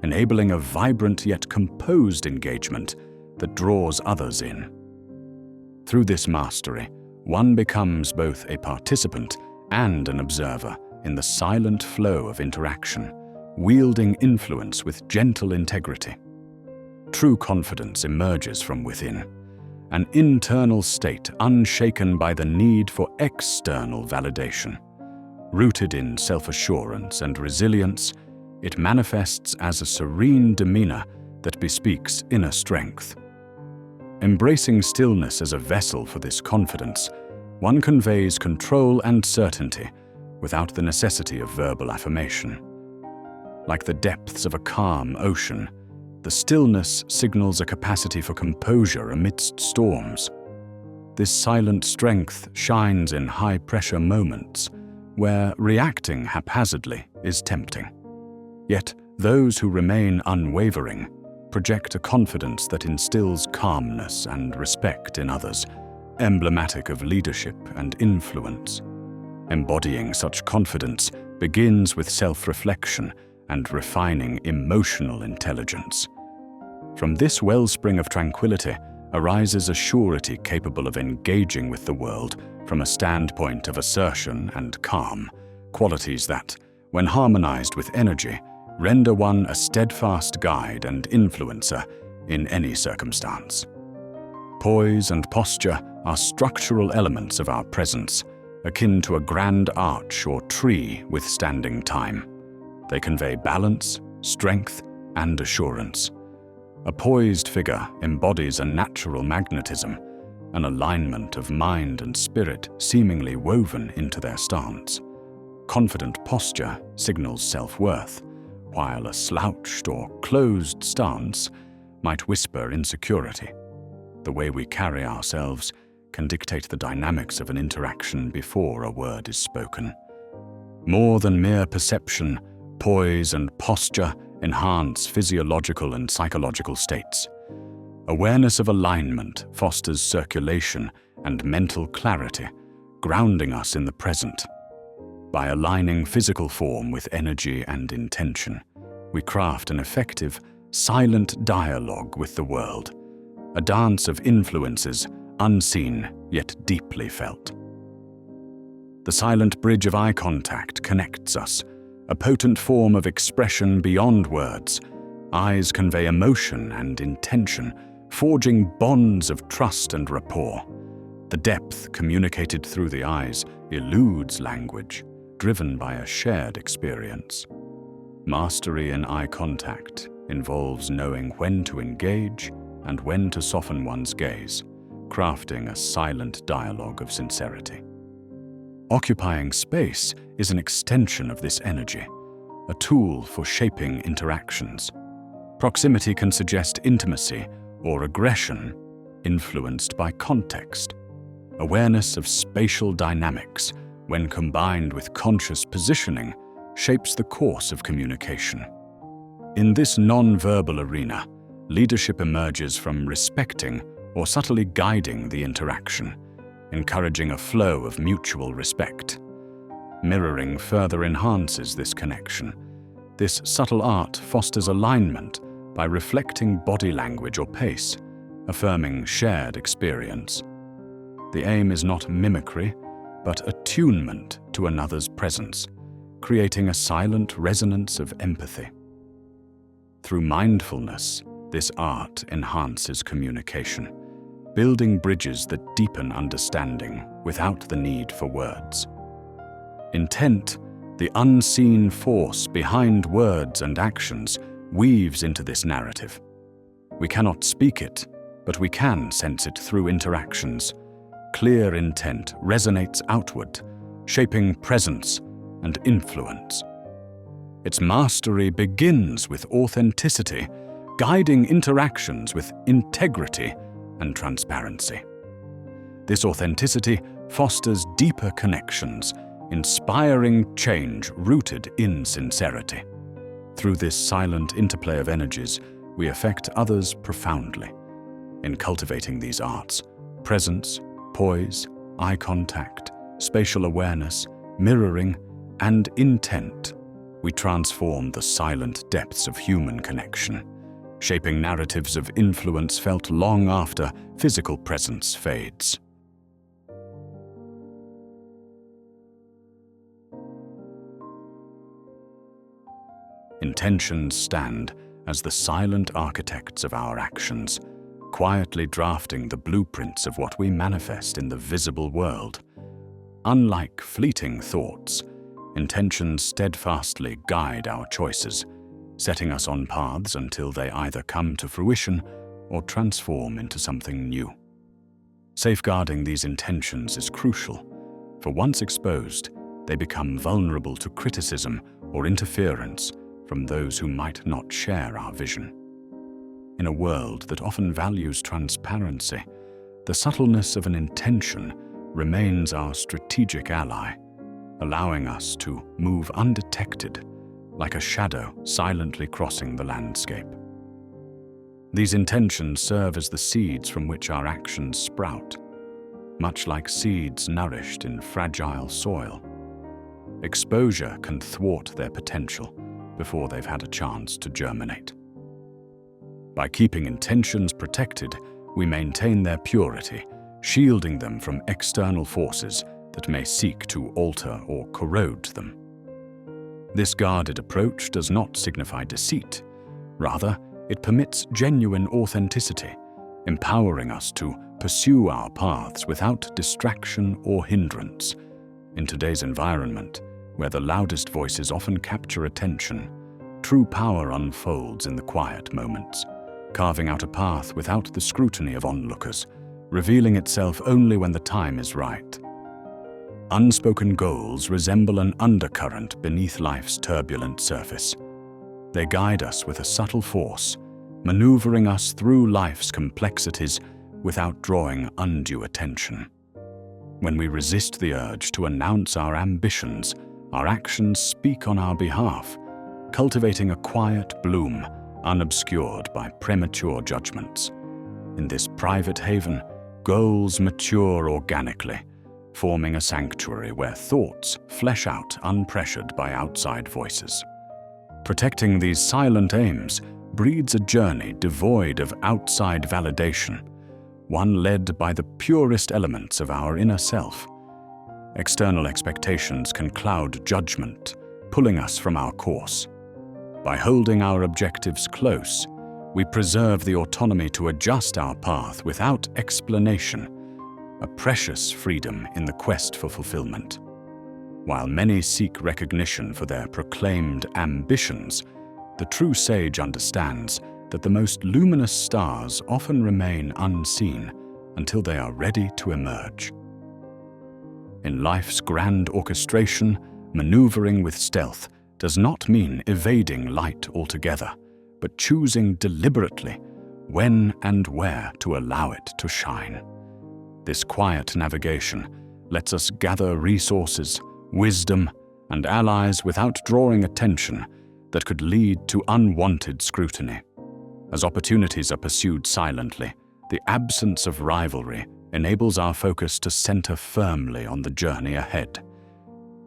enabling a vibrant yet composed engagement that draws others in. Through this mastery, one becomes both a participant and an observer in the silent flow of interaction, wielding influence with gentle integrity. True confidence emerges from within, an internal state unshaken by the need for external validation. Rooted in self-assurance and resilience, it manifests as a serene demeanor that bespeaks inner strength. Embracing stillness as a vessel for this confidence, one conveys control and certainty without the necessity of verbal affirmation. Like the depths of a calm ocean, the stillness signals a capacity for composure amidst storms. This silent strength shines in high-pressure moments, where reacting haphazardly is tempting. Yet those who remain unwavering project a confidence that instills calmness and respect in others, emblematic of leadership and influence. Embodying such confidence begins with self-reflection and refining emotional intelligence. From this wellspring of tranquility arises a surety capable of engaging with the world from a standpoint of assertion and calm, qualities that, when harmonized with energy, render one a steadfast guide and influencer in any circumstance. Poise and posture are structural elements of our presence, akin to a grand arch or tree withstanding time. They convey balance, strength, and assurance. A poised figure embodies a natural magnetism, an alignment of mind and spirit seemingly woven into their stance. Confident posture signals self-worth, while a slouched or closed stance might whisper insecurity. The way we carry ourselves can dictate the dynamics of an interaction before a word is spoken. More than mere perception, poise and posture enhance physiological and psychological states. Awareness of alignment fosters circulation and mental clarity, grounding us in the present. By aligning physical form with energy and intention, we craft an effective, silent dialogue with the world, a dance of influences unseen yet deeply felt. The silent bridge of eye contact connects us, a potent form of expression beyond words. Eyes convey emotion and intention, forging bonds of trust and rapport. The depth communicated through the eyes eludes language, driven by a shared experience. Mastery in eye contact involves knowing when to engage and when to soften one's gaze, crafting a silent dialogue of sincerity. Occupying space is an extension of this energy, a tool for shaping interactions. Proximity can suggest intimacy or aggression, influenced by context. Awareness of spatial dynamics, when combined with conscious positioning, shapes the course of communication. In this non-verbal arena, leadership emerges from respecting or subtly guiding the interaction, encouraging a flow of mutual respect. Mirroring further enhances this connection. This subtle art fosters alignment by reflecting body language or pace, affirming shared experience. The aim is not mimicry, but attunement to another's presence, creating a silent resonance of empathy. Through mindfulness, this art enhances communication, building bridges that deepen understanding without the need for words. Intent, the unseen force behind words and actions, weaves into this narrative. We cannot speak it, but we can sense it through interactions. Clear intent resonates outward, shaping presence and influence. Its mastery begins with authenticity, guiding interactions with integrity and transparency. This authenticity fosters deeper connections, inspiring change rooted in sincerity. Through this silent interplay of energies, we affect others profoundly. In cultivating these arts, presence, poise, eye contact, spatial awareness, mirroring, and intent, we transform the silent depths of human connection, shaping narratives of influence felt long after physical presence fades. Intentions stand as the silent architects of our actions, quietly drafting the blueprints of what we manifest in the visible world. Unlike fleeting thoughts, intentions steadfastly guide our choices, setting us on paths until they either come to fruition or transform into something new. Safeguarding these intentions is crucial, for once exposed, they become vulnerable to criticism or interference from those who might not share our vision. In a world that often values transparency, the subtleness of an intention remains our strategic ally, allowing us to move undetected, like a shadow silently crossing the landscape. These intentions serve as the seeds from which our actions sprout. Much like seeds nourished in fragile soil, exposure can thwart their potential before they've had a chance to germinate. By keeping intentions protected, we maintain their purity, shielding them from external forces that may seek to alter or corrode them. This guarded approach does not signify deceit. Rather, it permits genuine authenticity, empowering us to pursue our paths without distraction or hindrance. In today's environment, where the loudest voices often capture attention, true power unfolds in the quiet moments, carving out a path without the scrutiny of onlookers, revealing itself only when the time is right. Unspoken goals resemble an undercurrent beneath life's turbulent surface. They guide us with a subtle force, maneuvering us through life's complexities without drawing undue attention. When we resist the urge to announce our ambitions, our actions speak on our behalf, cultivating a quiet bloom unobscured by premature judgments. In this private haven, goals mature organically, forming a sanctuary where thoughts flesh out unpressured by outside voices. Protecting these silent aims breeds a journey devoid of outside validation, one led by the purest elements of our inner self. External expectations can cloud judgment, pulling us from our course. By holding our objectives close, we preserve the autonomy to adjust our path without explanation, a precious freedom in the quest for fulfillment. While many seek recognition for their proclaimed ambitions, the true sage understands that the most luminous stars often remain unseen until they are ready to emerge. In life's grand orchestration, maneuvering with stealth does not mean evading light altogether, but choosing deliberately when and where to allow it to shine. This quiet navigation lets us gather resources, wisdom, and allies without drawing attention that could lead to unwanted scrutiny. As opportunities are pursued silently, the absence of rivalry enables our focus to center firmly on the journey ahead.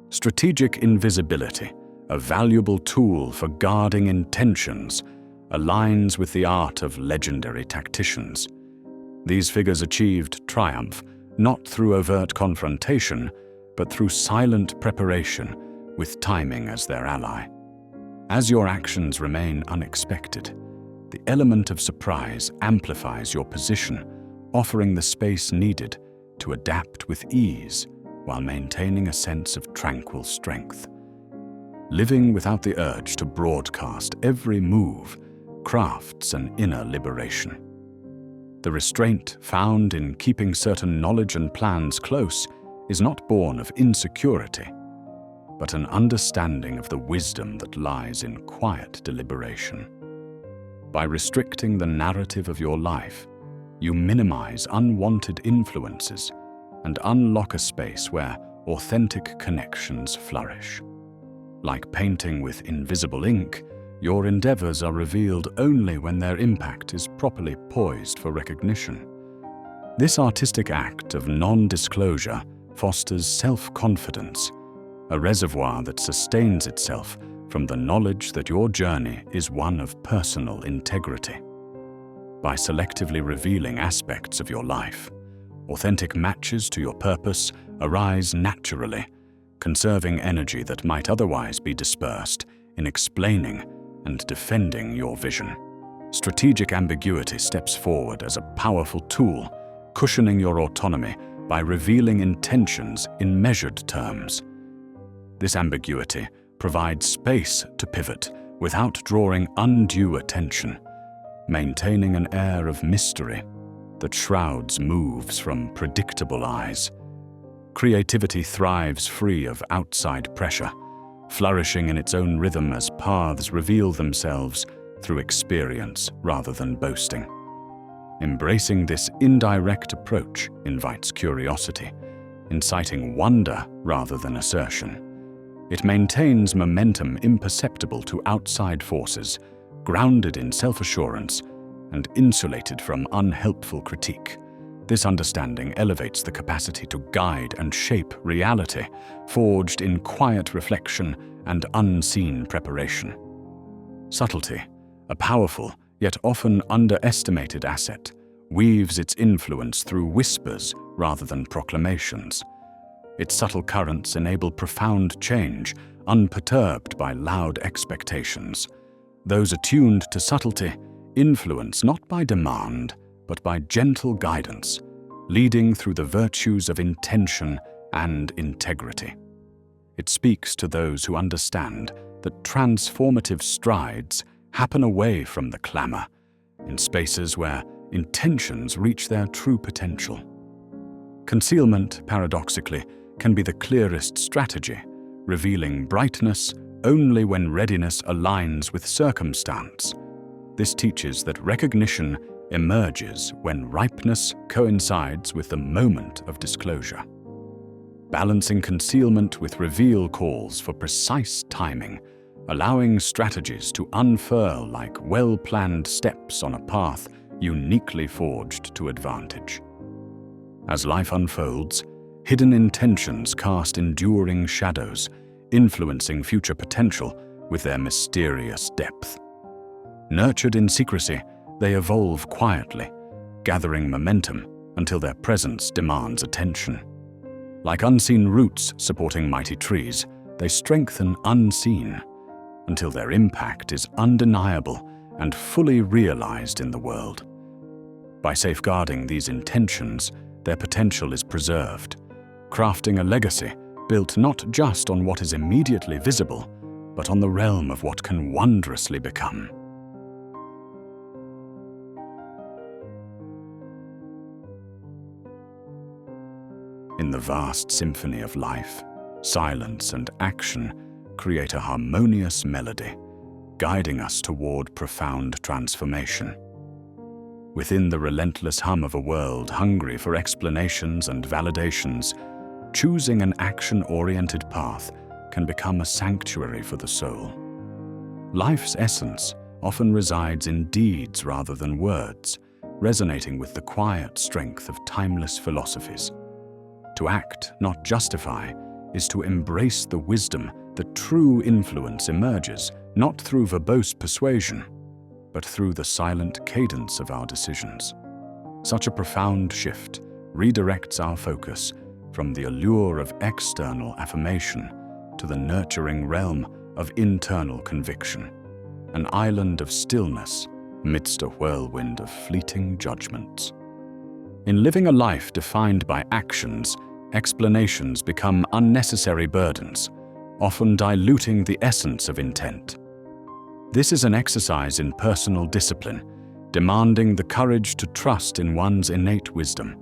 Strategic invisibility, a valuable tool for guarding intentions, aligns with the art of legendary tacticians. These figures achieved triumph not through overt confrontation, but through silent preparation, with timing as their ally. As your actions remain unexpected, the element of surprise amplifies your position, offering the space needed to adapt with ease while maintaining a sense of tranquil strength. Living without the urge to broadcast every move crafts an inner liberation. The restraint found in keeping certain knowledge and plans close is not born of insecurity, but an understanding of the wisdom that lies in quiet deliberation. By restricting the narrative of your life, you minimize unwanted influences and unlock a space where authentic connections flourish. Like painting with invisible ink, your endeavors are revealed only when their impact is properly poised for recognition. This artistic act of non-disclosure fosters self-confidence, a reservoir that sustains itself from the knowledge that your journey is one of personal integrity. By selectively revealing aspects of your life, authentic matches to your purpose arise naturally, conserving energy that might otherwise be dispersed in explaining and defending your vision. Strategic ambiguity steps forward as a powerful tool, cushioning your autonomy by revealing intentions in measured terms. This ambiguity provides space to pivot without drawing undue attention, maintaining an air of mystery that shrouds moves from predictable eyes. Creativity thrives free of outside pressure, flourishing in its own rhythm as paths reveal themselves through experience rather than boasting. Embracing this indirect approach invites curiosity, inciting wonder rather than assertion. It maintains momentum imperceptible to outside forces, grounded in self-assurance and insulated from unhelpful critique. This understanding elevates the capacity to guide and shape reality, forged in quiet reflection and unseen preparation. Subtlety, a powerful yet often underestimated asset, weaves its influence through whispers rather than proclamations. Its subtle currents enable profound change, unperturbed by loud expectations. Those attuned to subtlety influence not by demand, but by gentle guidance, leading through the virtues of intention and integrity. It speaks to those who understand that transformative strides happen away from the clamor, in spaces where intentions reach their true potential. Concealment, paradoxically, can be the clearest strategy, revealing brightness only when readiness aligns with circumstance. This teaches that recognition emerges when ripeness coincides with the moment of disclosure. Balancing concealment with reveal calls for precise timing, allowing strategies to unfurl like well-planned steps on a path uniquely forged to advantage. As life unfolds, hidden intentions cast enduring shadows, influencing future potential with their mysterious depth. Nurtured in secrecy, they evolve quietly, gathering momentum until their presence demands attention. Like unseen roots supporting mighty trees, they strengthen unseen until their impact is undeniable and fully realized in the world. By safeguarding these intentions, their potential is preserved, crafting a legacy built not just on what is immediately visible, but on the realm of what can wondrously become. In the vast symphony of life, silence and action create a harmonious melody, guiding us toward profound transformation. Within the relentless hum of a world hungry for explanations and validations, choosing an action-oriented path can become a sanctuary for the soul. Life's essence often resides in deeds rather than words, resonating with the quiet strength of timeless philosophies. To act, not justify, is to embrace the wisdom that true influence emerges not through verbose persuasion, but through the silent cadence of our decisions. Such a profound shift redirects our focus from the allure of external affirmation to the nurturing realm of internal conviction, an island of stillness amidst a whirlwind of fleeting judgments. In living a life defined by actions, explanations become unnecessary burdens, often diluting the essence of intent. This is an exercise in personal discipline, demanding the courage to trust in one's innate wisdom,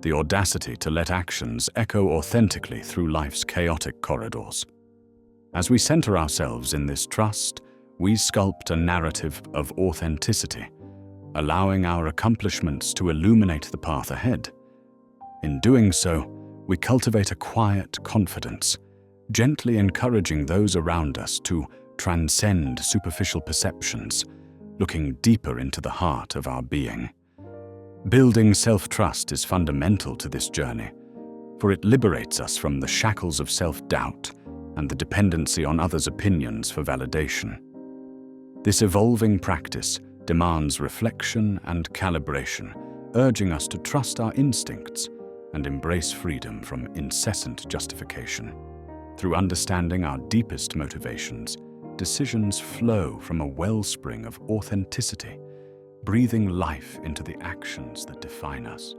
the audacity to let actions echo authentically through life's chaotic corridors. As we center ourselves in this trust, we sculpt a narrative of authenticity, allowing our accomplishments to illuminate the path ahead. In doing so, we cultivate a quiet confidence, gently encouraging those around us to transcend superficial perceptions, looking deeper into the heart of our being. Building self-trust is fundamental to this journey, for it liberates us from the shackles of self-doubt and the dependency on others' opinions for validation. This evolving practice demands reflection and calibration, urging us to trust our instincts and embrace freedom from incessant justification. Through understanding our deepest motivations, decisions flow from a wellspring of authenticity, breathing life into the actions that define us.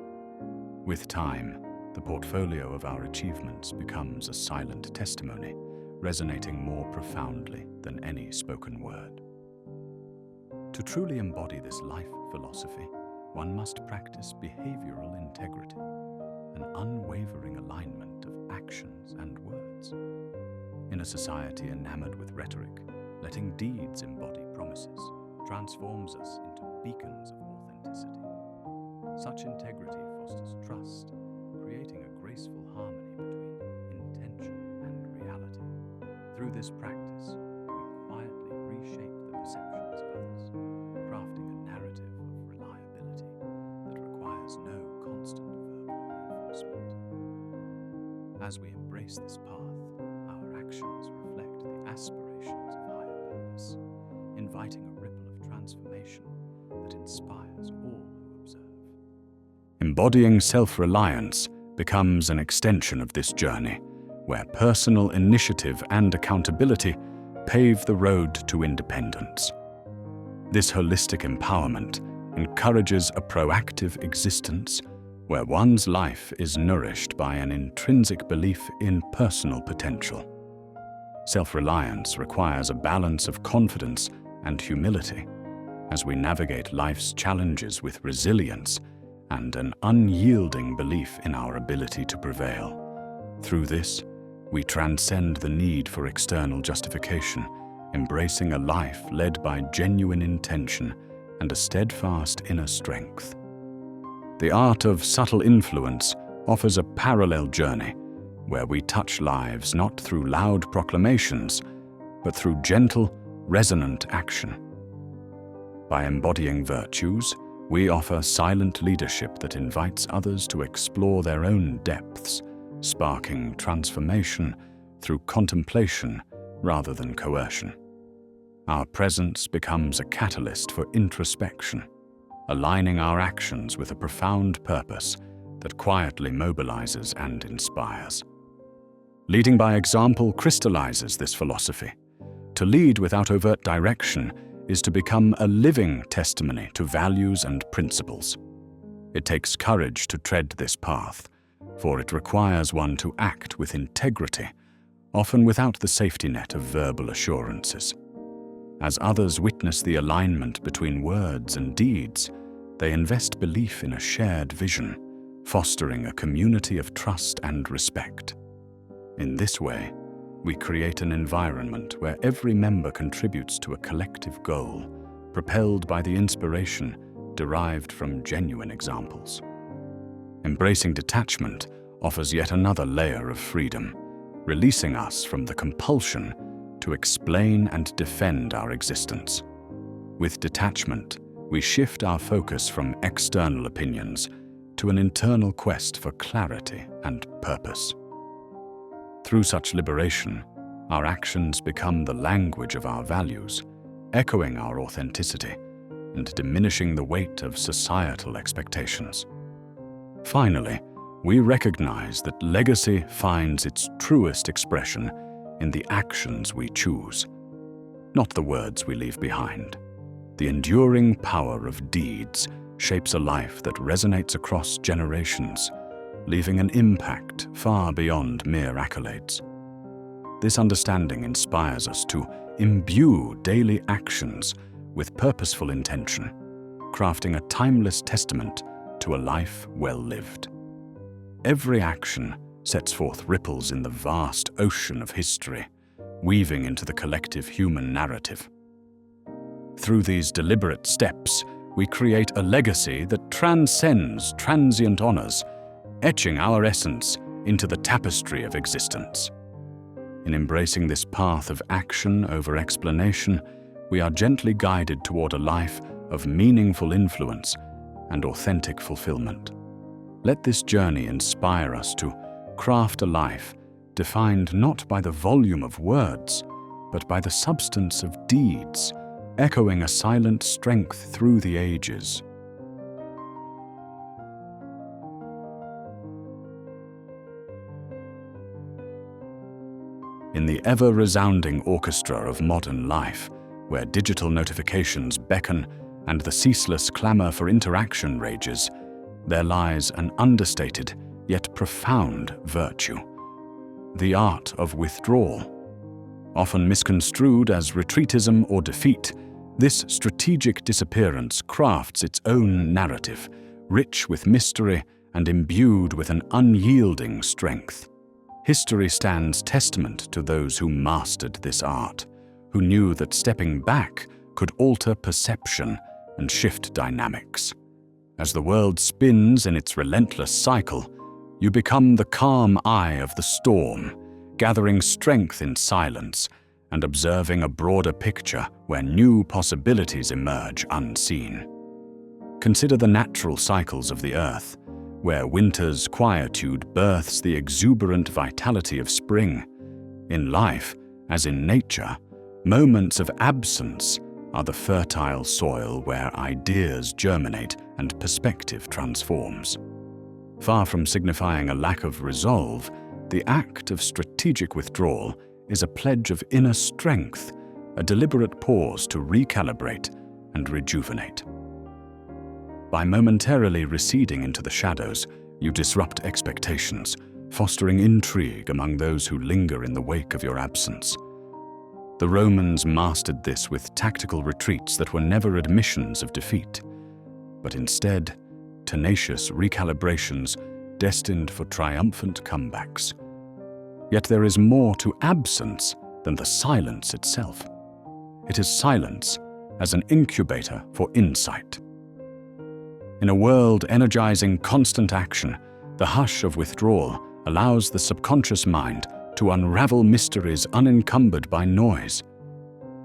With time, the portfolio of our achievements becomes a silent testimony, resonating more profoundly than any spoken word. To truly embody this life philosophy, one must practice behavioral integrity, an unwavering alignment of actions and words. In a society enamored with rhetoric, letting deeds embody promises transforms us into beacons of authenticity. Such integrity fosters trust, creating a graceful harmony between intention and reality. Through this practice, we quietly reshape the perceptions of others, crafting a narrative of reliability that requires no constant As we embrace this path, our actions reflect the aspirations of higher purpose, inviting a ripple of transformation that inspires all who observe. Embodying self-reliance becomes an extension of this journey, where personal initiative and accountability pave the road to independence. This holistic empowerment encourages a proactive existence where one's life is nourished by an intrinsic belief in personal potential. Self-reliance requires a balance of confidence and humility as we navigate life's challenges with resilience and an unyielding belief in our ability to prevail. Through this, we transcend the need for external justification, embracing a life led by genuine intention and a steadfast inner strength. The art of subtle influence offers a parallel journey where we touch lives not through loud proclamations, but through gentle, resonant action. By embodying virtues, we offer silent leadership that invites others to explore their own depths, sparking transformation through contemplation rather than coercion. Our presence becomes a catalyst for introspection, aligning our actions with a profound purpose that quietly mobilizes and inspires. Leading by example crystallizes this philosophy. To lead without overt direction is to become a living testimony to values and principles. It takes courage to tread this path, for it requires one to act with integrity, often without the safety net of verbal assurances. As others witness the alignment between words and deeds, they invest belief in a shared vision, fostering a community of trust and respect. In this way, we create an environment where every member contributes to a collective goal, propelled by the inspiration derived from genuine examples. Embracing detachment offers yet another layer of freedom, releasing us from the compulsion to explain and defend our existence. With detachment, we shift our focus from external opinions to an internal quest for clarity and purpose. Through such liberation, our actions become the language of our values, echoing our authenticity and diminishing the weight of societal expectations. Finally, we recognize that legacy finds its truest expression in the actions we choose, not the words we leave behind. The enduring power of deeds shapes a life that resonates across generations, leaving an impact far beyond mere accolades. This understanding inspires us to imbue daily actions with purposeful intention, crafting a timeless testament to a life well lived. Every action sets forth ripples in the vast ocean of history, weaving into the collective human narrative. Through these deliberate steps, we create a legacy that transcends transient honors, etching our essence into the tapestry of existence. In embracing this path of action over explanation, we are gently guided toward a life of meaningful influence and authentic fulfillment. Let this journey inspire us to craft a life defined not by the volume of words, but by the substance of deeds, echoing a silent strength through the ages. In the ever-resounding orchestra of modern life, where digital notifications beckon and the ceaseless clamor for interaction rages, there lies an understated yet profound virtue: the art of withdrawal. Often misconstrued as retreatism or defeat, this strategic disappearance crafts its own narrative, rich with mystery and imbued with an unyielding strength. History stands testament to those who mastered this art, who knew that stepping back could alter perception and shift dynamics. As the world spins in its relentless cycle, you become the calm eye of the storm, gathering strength in silence and observing a broader picture where new possibilities emerge unseen. Consider the natural cycles of the earth. where winter's quietude births the exuberant vitality of spring. In life, as in nature, moments of absence are the fertile soil where ideas germinate and perspective transforms. Far from signifying a lack of resolve, the act of strategic withdrawal is a pledge of inner strength, a deliberate pause to recalibrate and rejuvenate. By momentarily receding into the shadows, you disrupt expectations, fostering intrigue among those who linger in the wake of your absence. The Romans mastered this with tactical retreats that were never admissions of defeat, but instead tenacious recalibrations destined for triumphant comebacks. Yet there is more to absence than the silence itself. It is silence as an incubator for insight. In a world energizing constant action, the hush of withdrawal allows the subconscious mind to unravel mysteries unencumbered by noise.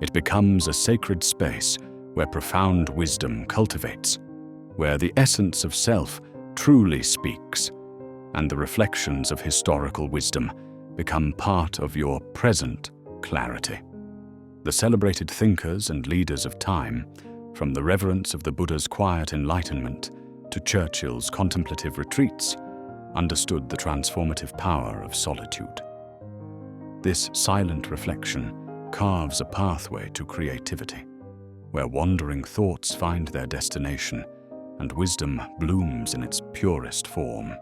It becomes a sacred space where profound wisdom cultivates, where the essence of self truly speaks, and the reflections of historical wisdom become part of your present clarity. The celebrated thinkers and leaders of time, from the reverence of the Buddha's quiet enlightenment to Churchill's contemplative retreats, understood the transformative power of solitude. This silent reflection carves a pathway to creativity, where wandering thoughts find their destination and wisdom blooms in its purest form.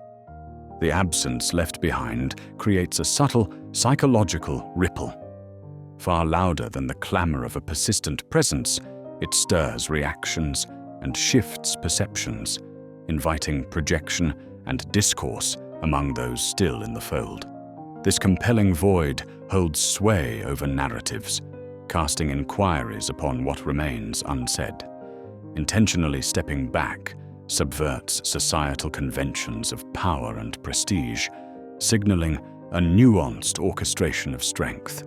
The absence left behind creates a subtle psychological ripple. Far louder than the clamor of a persistent presence, it stirs reactions and shifts perceptions, inviting projection and discourse among those still in the fold. This compelling void holds sway over narratives, casting inquiries upon what remains unsaid. Intentionally stepping back subverts societal conventions of power and prestige, signaling a nuanced orchestration of strength.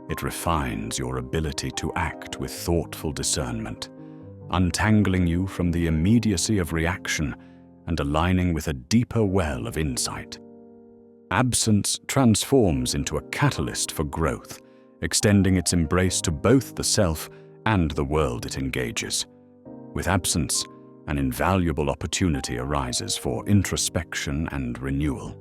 It refines your ability to act with thoughtful discernment, untangling you from the immediacy of reaction and aligning with a deeper well of insight. Absence transforms into a catalyst for growth, extending its embrace to both the self and the world it engages. With absence, an invaluable opportunity arises for introspection and renewal.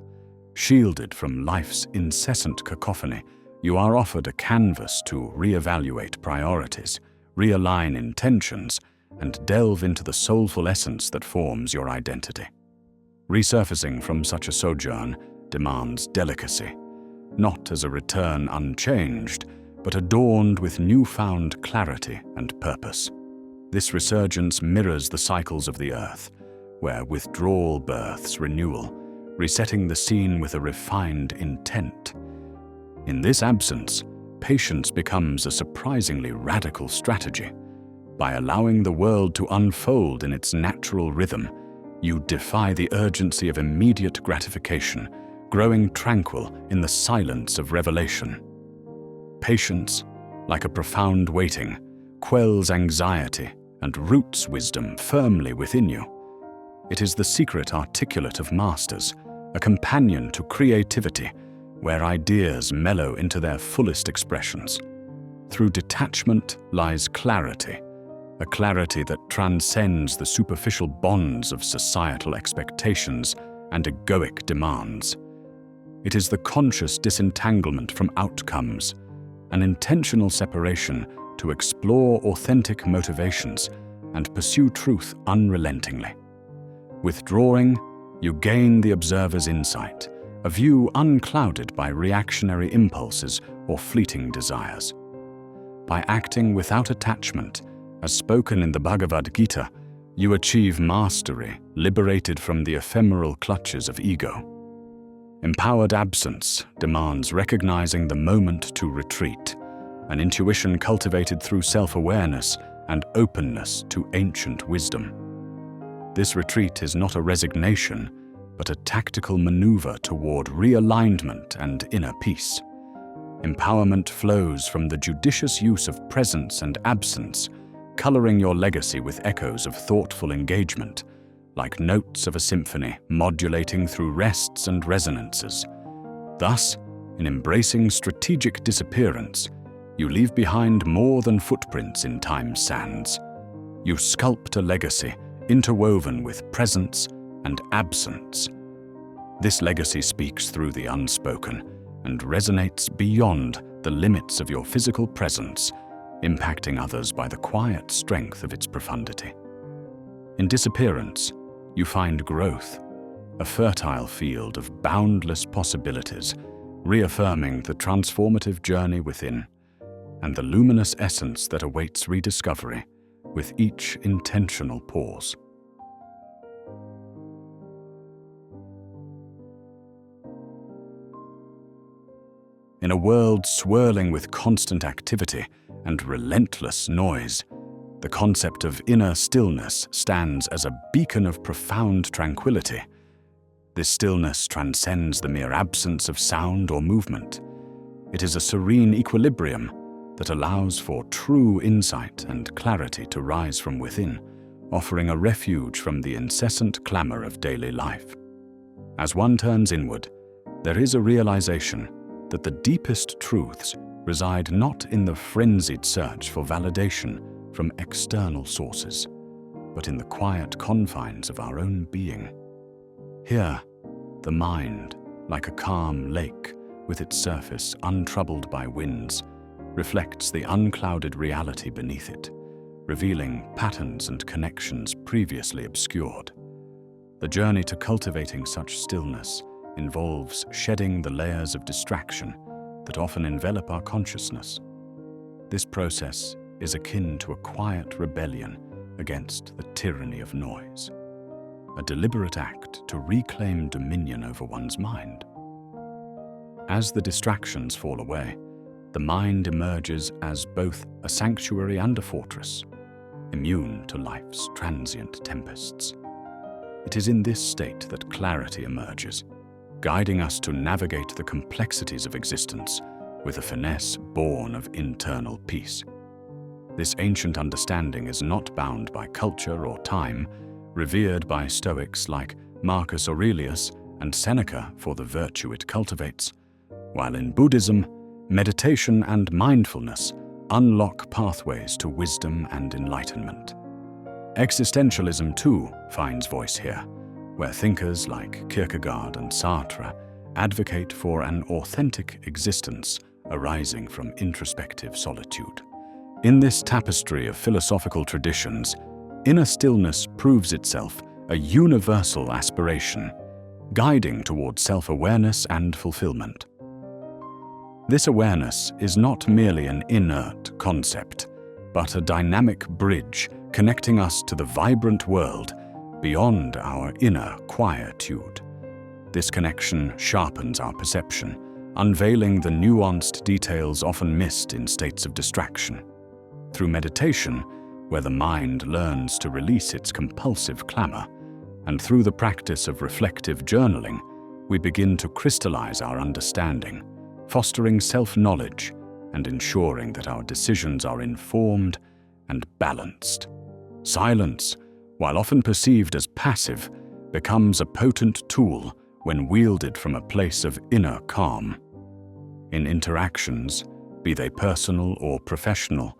Shielded from life's incessant cacophony, you are offered a canvas to reevaluate priorities, realign intentions, and delve into the soulful essence that forms your identity. Resurfacing from such a sojourn demands delicacy, not as a return unchanged, but adorned with newfound clarity and purpose. This resurgence mirrors the cycles of the earth, where withdrawal births renewal, resetting the scene with a refined intent. In this absence, patience becomes a surprisingly radical strategy. By allowing the world to unfold in its natural rhythm, you defy the urgency of immediate gratification, growing tranquil in the silence of revelation. Patience, like a profound waiting, quells anxiety and roots wisdom firmly within you. It is the secret articulate of masters, a companion to creativity, where ideas mellow into their fullest expressions. Through detachment lies clarity, a clarity that transcends the superficial bonds of societal expectations and egoic demands. It is the conscious disentanglement from outcomes, an intentional separation to explore authentic motivations and pursue truth unrelentingly. Withdrawing, you gain the observer's insight, a view unclouded by reactionary impulses or fleeting desires. By acting without attachment, as spoken in the Bhagavad Gita, you achieve mastery, liberated from the ephemeral clutches of ego. Empowered absence demands recognizing the moment to retreat, an intuition cultivated through self-awareness and openness to ancient wisdom. This retreat is not a resignation, but a tactical maneuver toward realignment and inner peace. Empowerment flows from the judicious use of presence and absence, coloring your legacy with echoes of thoughtful engagement, like notes of a symphony modulating through rests and resonances. Thus, in embracing strategic disappearance, you leave behind more than footprints in time's sands. You sculpt a legacy interwoven with presence and absence. This legacy speaks through the unspoken and resonates beyond the limits of your physical presence, impacting others by the quiet strength of its profundity. In disappearance, you find growth, a fertile field of boundless possibilities, reaffirming the transformative journey within and the luminous essence that awaits rediscovery with each intentional pause. In a world swirling with constant activity and relentless noise, the concept of inner stillness stands as a beacon of profound tranquility. This stillness transcends the mere absence of sound or movement. It is a serene equilibrium that allows for true insight and clarity to rise from within, offering a refuge from the incessant clamor of daily life. As one turns inward, there is a realization that the deepest truths reside not in the frenzied search for validation from external sources, but in the quiet confines of our own being. Here, the mind, like a calm lake with its surface untroubled by winds, reflects the unclouded reality beneath it, revealing patterns and connections previously obscured. The journey to cultivating such stillness involves shedding the layers of distraction that often envelop our consciousness. This process is akin to a quiet rebellion against the tyranny of noise, a deliberate act to reclaim dominion over one's mind. As the distractions fall away, the mind emerges as both a sanctuary and a fortress, immune to life's transient tempests. It is in this state that clarity emerges, guiding us to navigate the complexities of existence with a finesse born of internal peace. This ancient understanding is not bound by culture or time, revered by Stoics like Marcus Aurelius and Seneca for the virtue it cultivates, while in Buddhism, meditation and mindfulness unlock pathways to wisdom and enlightenment. Existentialism, too, finds voice here, where thinkers like Kierkegaard and Sartre advocate for an authentic existence arising from introspective solitude. In this tapestry of philosophical traditions, inner stillness proves itself a universal aspiration, guiding toward self-awareness and fulfillment. This awareness is not merely an inert concept, but a dynamic bridge connecting us to the vibrant world beyond our inner quietude. This connection sharpens our perception, unveiling the nuanced details often missed in states of distraction. Through meditation, where the mind learns to release its compulsive clamor, and through the practice of reflective journaling, we begin to crystallize our understanding, fostering self-knowledge and ensuring that our decisions are informed and balanced. Silence, while often perceived as passive, becomes a potent tool when wielded from a place of inner calm. In interactions, be they personal or professional,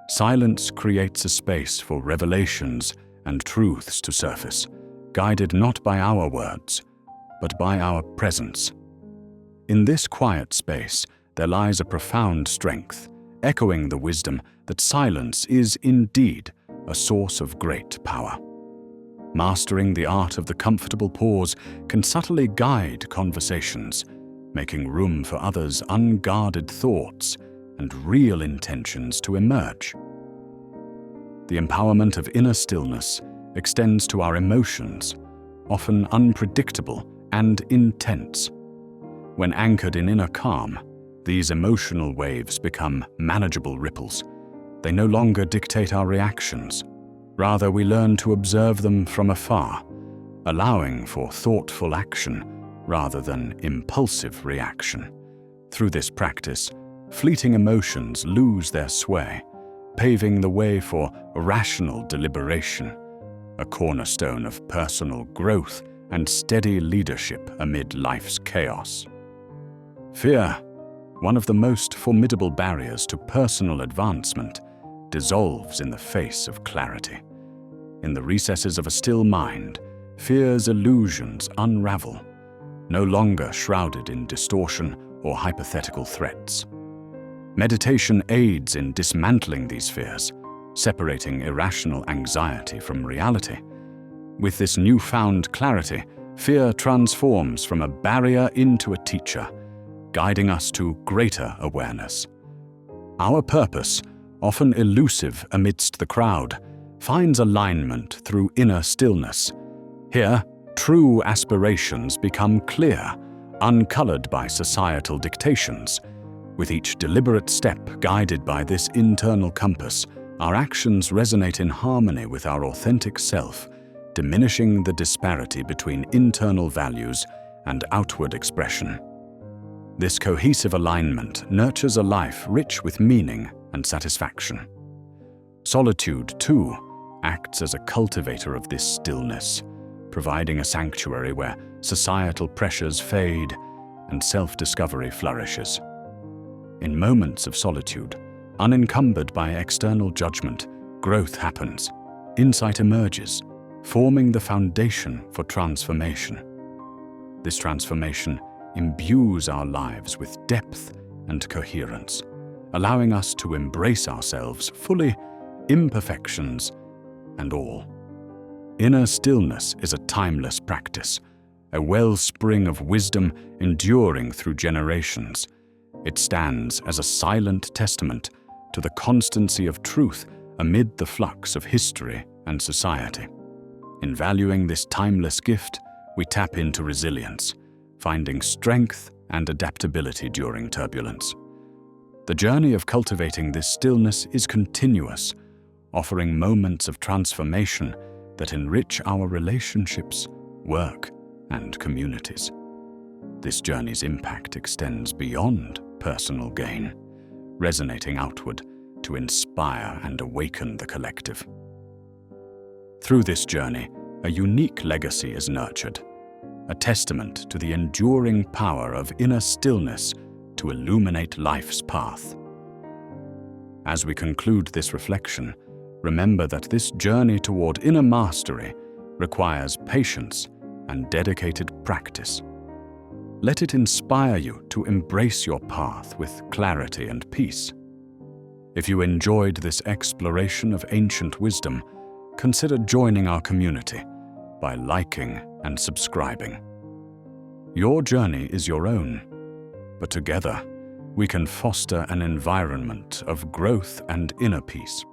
silence creates a space for revelations and truths to surface, guided not by our words, but by our presence. In this quiet space, there lies a profound strength, echoing the wisdom that silence is indeed a source of great power. Mastering the art of the comfortable pause can subtly guide conversations, making room for others' unguarded thoughts and real intentions to emerge. The empowerment of inner stillness extends to our emotions, often unpredictable and intense. When anchored in inner calm, these emotional waves become manageable ripples. They no longer dictate our reactions. Rather, we learn to observe them from afar, allowing for thoughtful action rather than impulsive reaction. Through this practice, fleeting emotions lose their sway, paving the way for rational deliberation. a cornerstone of personal growth and steady leadership amid life's chaos. Fear, one of the most formidable barriers to personal advancement, dissolves in the face of clarity. In the recesses of a still mind, fear's illusions unravel, no longer shrouded in distortion or hypothetical threats. Meditation aids in dismantling these fears, separating irrational anxiety from reality. With this newfound clarity, fear transforms from a barrier into a teacher, guiding us to greater awareness. Our purpose, often elusive amidst the crowd, finds alignment through inner stillness. Here, true aspirations become clear, uncolored by societal dictations. With each deliberate step guided by this internal compass, our actions resonate in harmony with our authentic self, diminishing the disparity between internal values and outward expression. This cohesive alignment nurtures a life rich with meaning and satisfaction. Solitude, too, acts as a cultivator of this stillness, providing a sanctuary where societal pressures fade and self-discovery flourishes. In moments of solitude, unencumbered by external judgment, growth happens. Insight emerges, forming the foundation for transformation. This transformation imbues our lives with depth and coherence, allowing us to embrace ourselves fully, imperfections and all. Inner stillness is a timeless practice, a wellspring of wisdom enduring through generations. It stands as a silent testament to the constancy of truth amid the flux of history and society. In valuing this timeless gift, we tap into resilience, finding strength and adaptability during turbulence. The journey of cultivating this stillness is continuous, offering moments of transformation that enrich our relationships, work, and communities. This journey's impact extends beyond personal gain, resonating outward to inspire and awaken the collective. Through this journey, a unique legacy is nurtured, a testament to the enduring power of inner stillness to illuminate life's path. As we conclude this reflection, remember that this journey toward inner mastery requires patience and dedicated practice. Let it inspire you to embrace your path with clarity and peace. If you enjoyed this exploration of ancient wisdom, consider joining our community by liking and subscribing. Your journey is your own, but together we can foster an environment of growth and inner peace.